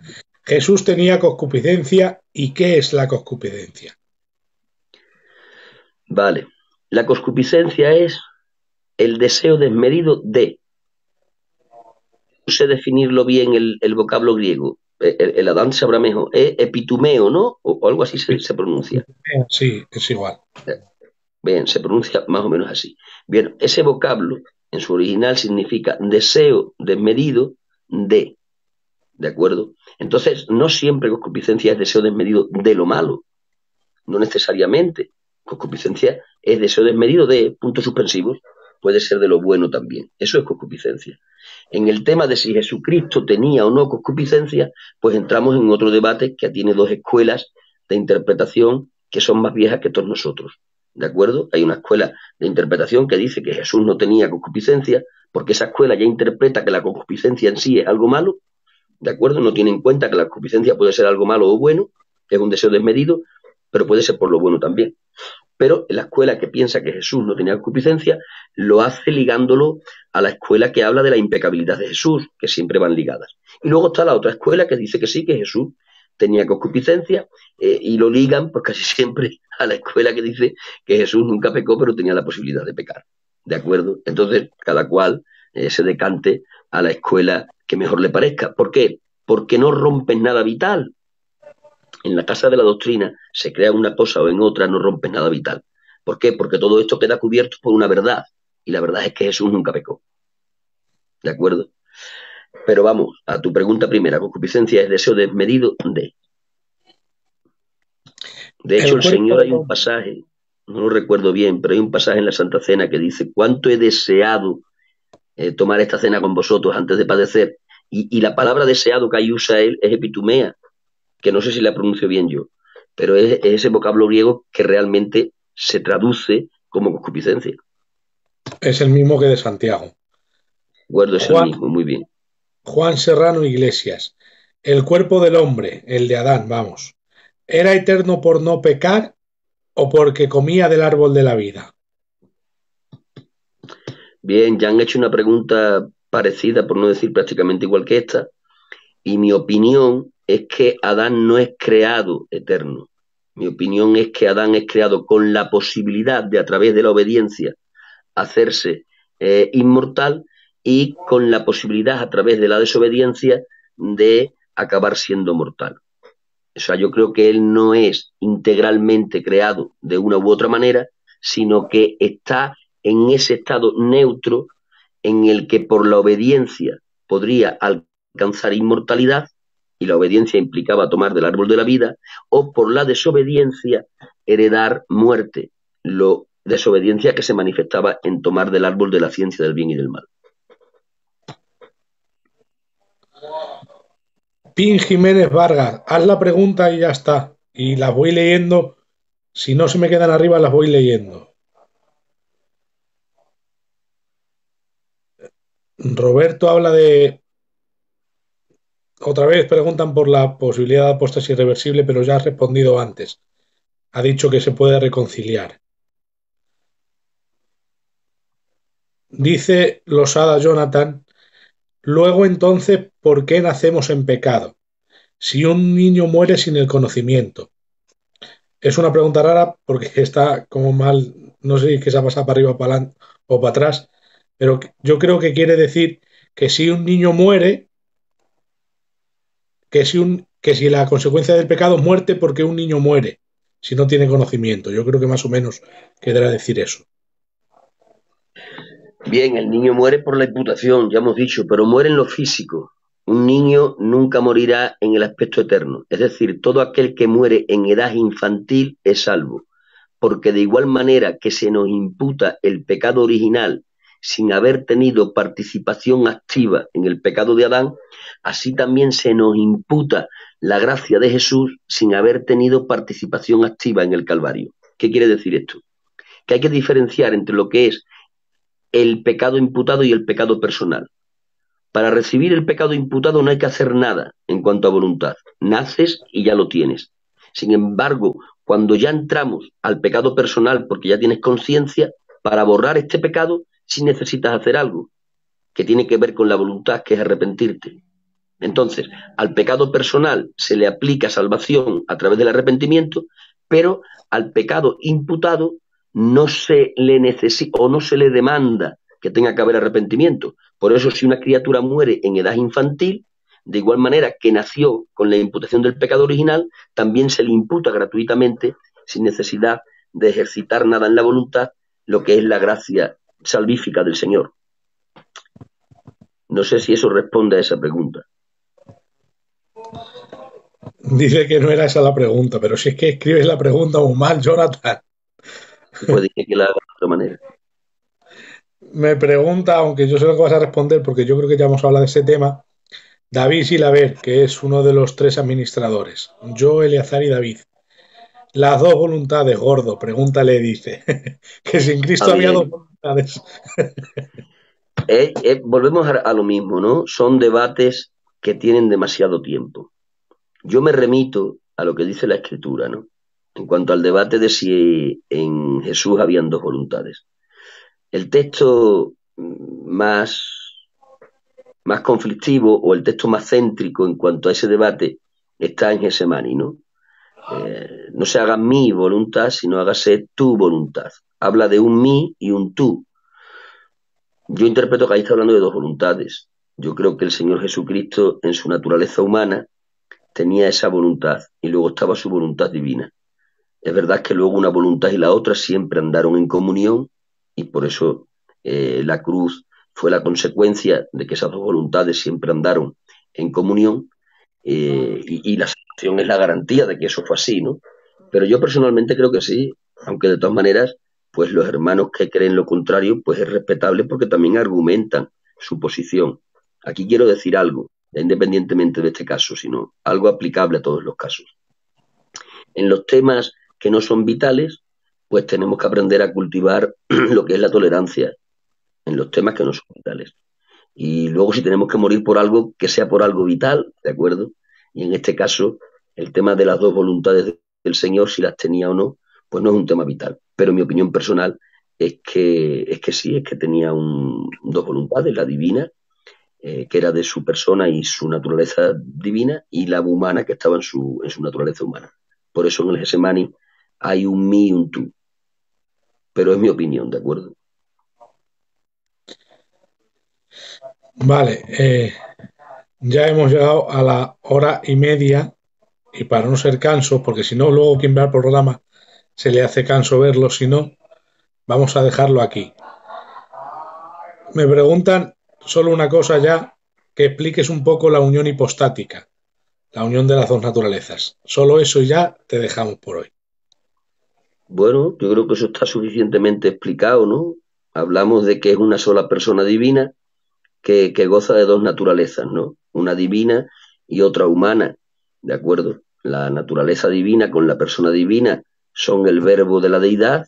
[SPEAKER 2] Jesús tenía concupiscencia. ¿Y qué es la concupiscencia?
[SPEAKER 1] Vale. La concupiscencia es el deseo desmedido de. No sé definirlo bien el vocablo griego. El Adán sabrá mejor. Es epitumeo, ¿no? O algo así se pronuncia.
[SPEAKER 2] Sí, es igual.
[SPEAKER 1] Bien, se pronuncia más o menos así. Bien, ese vocablo en su original significa deseo desmedido de. ¿De acuerdo? Entonces, no siempre concupiscencia es deseo desmedido de lo malo. No necesariamente. Concupiscencia es deseo desmedido de puntos suspensivos. Puede ser de lo bueno también. Eso es concupiscencia. En el tema de si Jesucristo tenía o no concupiscencia, pues entramos en otro debate que tiene dos escuelas de interpretación que son más viejas que todos nosotros. ¿De acuerdo? Hay una escuela de interpretación que dice que Jesús no tenía concupiscencia, porque esa escuela ya interpreta que la concupiscencia en sí es algo malo, ¿de acuerdo? No tiene en cuenta que la concupiscencia puede ser algo malo o bueno, es un deseo desmedido, pero puede ser por lo bueno también. Pero la escuela que piensa que Jesús no tenía concupiscencia lo hace ligándolo a la escuela que habla de la impecabilidad de Jesús, que siempre van ligadas. Y luego está la otra escuela que dice que sí, que Jesús tenía concupiscencia, y lo ligan pues casi siempre a la escuela que dice que Jesús nunca pecó, pero tenía la posibilidad de pecar. ¿de acuerdo? Entonces, cada cual se decante a la escuela que mejor le parezca. ¿Por qué? Porque no rompes nada vital. En la casa de la doctrina se crea una cosa o en otra no rompes nada vital. ¿Por qué? Porque todo esto queda cubierto por una verdad. Y la verdad es que Jesús nunca pecó. ¿De acuerdo? Pero vamos, a tu pregunta primera, concupiscencia es deseo desmedido de. De hecho,
[SPEAKER 2] El
[SPEAKER 1] el
[SPEAKER 2] cuerpo
[SPEAKER 1] Señor
[SPEAKER 2] del
[SPEAKER 1] hay un
[SPEAKER 2] hombre.
[SPEAKER 1] pasaje, no lo recuerdo bien, pero hay un pasaje en la Santa Cena que dice, ¿cuánto he deseado tomar esta cena con vosotros antes de padecer? Y la palabra deseado que ahí usa él es epitumea, que no sé si la pronuncio bien yo, pero es ese vocablo griego que realmente se traduce como concupiscencia.
[SPEAKER 2] Es el mismo que de Santiago.
[SPEAKER 1] Guardo, es el
[SPEAKER 2] Juan,
[SPEAKER 1] mismo, muy bien.
[SPEAKER 2] Juan Serrano Iglesias. El cuerpo del hombre, el de Adán, vamos. ¿Era eterno por no pecar o porque comía del árbol de la vida?
[SPEAKER 1] Bien, ya han hecho una pregunta parecida, por no decir prácticamente igual que esta, y mi opinión es que Adán no es creado eterno. Mi opinión es que Adán es creado con la posibilidad de, a través de la obediencia, hacerse inmortal y con la posibilidad, a través de la desobediencia, de acabar siendo mortal. O sea, yo creo que él no es integralmente creado de una u otra manera, sino que está en ese estado neutro en el que por la obediencia podría alcanzar inmortalidad, y la obediencia implicaba tomar del árbol de la vida, o por la desobediencia heredar muerte, lo desobediencia que se manifestaba en tomar del árbol de la ciencia del bien y del mal.
[SPEAKER 2] Pin Jiménez Vargas, haz la pregunta y ya está. Y las voy leyendo. Si no se me quedan arriba, las voy leyendo. Roberto habla de. Otra vez preguntan por la posibilidad de apostasía irreversible, pero ya ha respondido antes. Ha dicho que se puede reconciliar. Dice Losada Jonathan, luego entonces, ¿por qué nacemos en pecado? Si un niño muere sin el conocimiento. Es una pregunta rara porque está como mal, no sé si es que se ha pasado para arriba para adelante o para atrás, pero yo creo que quiere decir que si un niño muere, que si la consecuencia del pecado es muerte porque un niño muere, si no tiene conocimiento. Yo creo que más o menos querrá decir eso.
[SPEAKER 1] Bien, el niño muere por la imputación, ya hemos dicho, pero muere en lo físico. Un niño nunca morirá en el aspecto eterno. Es decir, todo aquel que muere en edad infantil es salvo, porque de igual manera que se nos imputa el pecado original sin haber tenido participación activa en el pecado de Adán, así también se nos imputa la gracia de Jesús sin haber tenido participación activa en el Calvario. ¿Qué quiere decir esto? Que hay que diferenciar entre lo que es el pecado imputado y el pecado personal. Para recibir el pecado imputado no hay que hacer nada en cuanto a voluntad. Naces y ya lo tienes. Sin embargo, cuando ya entramos al pecado personal porque ya tienes conciencia, para borrar este pecado sí necesitas hacer algo que tiene que ver con la voluntad, que es arrepentirte. Entonces, al pecado personal se le aplica salvación a través del arrepentimiento, pero al pecado imputado no se le necesita o no se le demanda que tenga que haber arrepentimiento. Por eso, si una criatura muere en edad infantil, de igual manera que nació con la imputación del pecado original, también se le imputa gratuitamente, sin necesidad de ejercitar nada en la voluntad, lo que es la gracia salvífica del Señor. No sé si eso responde a esa pregunta.
[SPEAKER 2] Dice que no era esa la pregunta, pero si es que escribes la pregunta muy mal, Jonathan.
[SPEAKER 1] Puede que la haga de otra manera.
[SPEAKER 2] Me pregunta, aunque yo sé lo que vas a responder, porque yo creo que ya hemos hablado de ese tema, David Silaber, que es uno de los tres administradores. Yo, Eleazar y David. Las dos voluntades, gordo, pregúntale, dice. Que sin
[SPEAKER 1] Está
[SPEAKER 2] Cristo había dos
[SPEAKER 1] bien.
[SPEAKER 2] voluntades.
[SPEAKER 1] Volvemos a lo mismo, ¿no? Son debates que tienen demasiado tiempo. Yo me remito a lo que dice la Escritura, ¿no? En cuanto al debate de si en Jesús habían dos voluntades. El texto más conflictivo o el texto más céntrico en cuanto a ese debate está en Getsemaní, ¿no? No se haga mi voluntad, sino hágase tu voluntad. Habla de un mí y un tú. Yo interpreto que ahí está hablando de dos voluntades. Yo creo que el Señor Jesucristo, en su naturaleza humana, tenía esa voluntad y luego estaba su voluntad divina. Es verdad que luego una voluntad y la otra siempre andaron en comunión y por eso la cruz fue la consecuencia de que esas dos voluntades siempre andaron en comunión y la salvación es la garantía de que eso fue así, ¿no? Pero yo personalmente creo que sí, aunque de todas maneras, pues los hermanos que creen lo contrario, pues es respetable porque también argumentan su posición. Aquí quiero decir algo, independientemente de este caso, sino algo aplicable a todos los casos. En los temas que no son vitales, pues tenemos que aprender a cultivar lo que es la tolerancia en los temas que no son vitales. Y luego si tenemos que morir por algo, que sea por algo vital, ¿de acuerdo? Y en este caso, el tema de las dos voluntades del Señor, si las tenía o no, pues no es un tema vital. Pero mi opinión personal es que sí, es que tenía dos voluntades, la divina, que era de su persona y su naturaleza divina, y la humana, que estaba en su naturaleza humana. Por eso en el Getsemani hay un mí y un tú. Pero es mi opinión, ¿de acuerdo?
[SPEAKER 2] Vale, ya hemos llegado a la hora y media y para no ser canso, porque si no, luego quien vea el programa se le hace canso verlo, si no, vamos a dejarlo aquí. Me preguntan solo una cosa ya, que expliques un poco la unión hipostática, la unión de las dos naturalezas. Solo eso y ya te dejamos por hoy.
[SPEAKER 1] Bueno, yo creo que eso está suficientemente explicado, ¿no? Hablamos de que es una sola persona divina que goza de dos naturalezas, ¿no? Una divina y otra humana, ¿de acuerdo? La naturaleza divina con la persona divina son el verbo de la deidad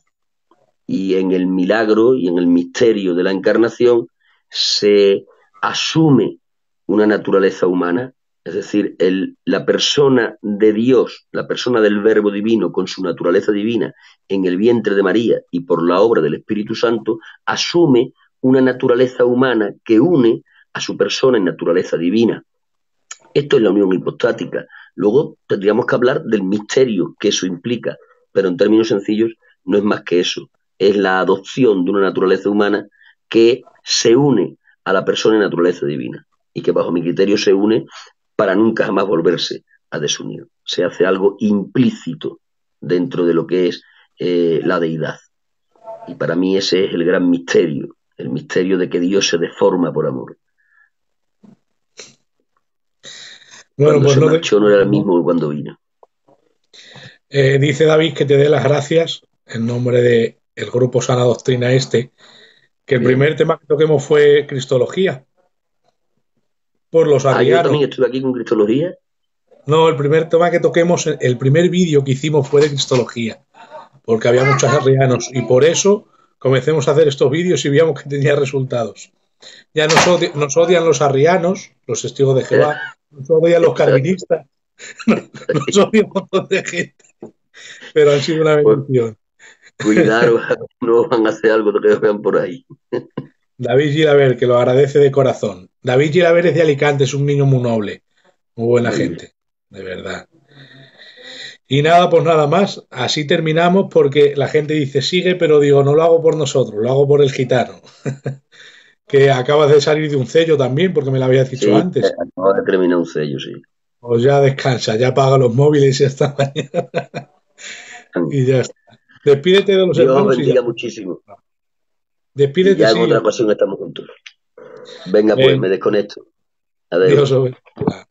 [SPEAKER 1] y en el milagro y en el misterio de la encarnación se asume una naturaleza humana, es decir, la persona de Dios, la persona del Verbo Divino con su naturaleza divina en el vientre de María y por la obra del Espíritu Santo, asume una naturaleza humana que une a su persona en naturaleza divina. Esto es la unión hipostática. Luego tendríamos que hablar del misterio que eso implica, pero en términos sencillos no es más que eso. Es la adopción de una naturaleza humana que se une a la persona en naturaleza divina y que bajo mi criterio se une para nunca jamás volverse a desunir. Se hace algo implícito dentro de lo que es la deidad. Y para mí ese es el misterio de que Dios se deforma por amor.
[SPEAKER 2] Bueno,
[SPEAKER 1] Cuando
[SPEAKER 2] pues
[SPEAKER 1] se
[SPEAKER 2] no te...
[SPEAKER 1] marchó no era el mismo que cuando vino.
[SPEAKER 2] Dice David que te dé las gracias en nombre de el grupo Sana Doctrina este, que el
[SPEAKER 1] Bien.
[SPEAKER 2] primer tema que toquemos fue Cristología, por los
[SPEAKER 1] Yo
[SPEAKER 2] arrianos.
[SPEAKER 1] también estuve aquí con Cristología.
[SPEAKER 2] No, el primer tema que toquemos, el primer vídeo que hicimos fue de Cristología, porque había muchos arrianos y por eso comencemos a hacer estos vídeos y veíamos que tenía resultados. Ya nos odian los arrianos, los testigos de Jehová, nos odian los calvinistas, nos odian un montón de gente, pero han sido una
[SPEAKER 1] Pues
[SPEAKER 2] bendición.
[SPEAKER 1] cuidaros, no van a hacer algo que vean por ahí.
[SPEAKER 2] David Gilaver, que lo agradece de corazón. David Gilaver es de Alicante, es un niño muy noble, muy buena
[SPEAKER 1] Muy bien.
[SPEAKER 2] gente, de verdad. Y nada, pues nada más. Así terminamos porque la gente dice sigue, pero digo, no lo hago por nosotros, lo hago por el gitano, que acaba de salir de un sello también, porque me lo había dicho
[SPEAKER 1] Sí,
[SPEAKER 2] antes.
[SPEAKER 1] acabo de terminar un sello, sí.
[SPEAKER 2] Pues ya descansa, ya apaga los móviles y hasta mañana. Y ya está. Despídete de los
[SPEAKER 1] Dios os
[SPEAKER 2] hermanos y ya.
[SPEAKER 1] bendiga muchísimo. Y
[SPEAKER 2] Despídete,
[SPEAKER 1] ya en
[SPEAKER 2] sí.
[SPEAKER 1] otra ocasión estamos juntos. Venga, pues,
[SPEAKER 2] Ven,
[SPEAKER 1] me desconecto.
[SPEAKER 2] Dios
[SPEAKER 1] Adiós.
[SPEAKER 2] os bendiga.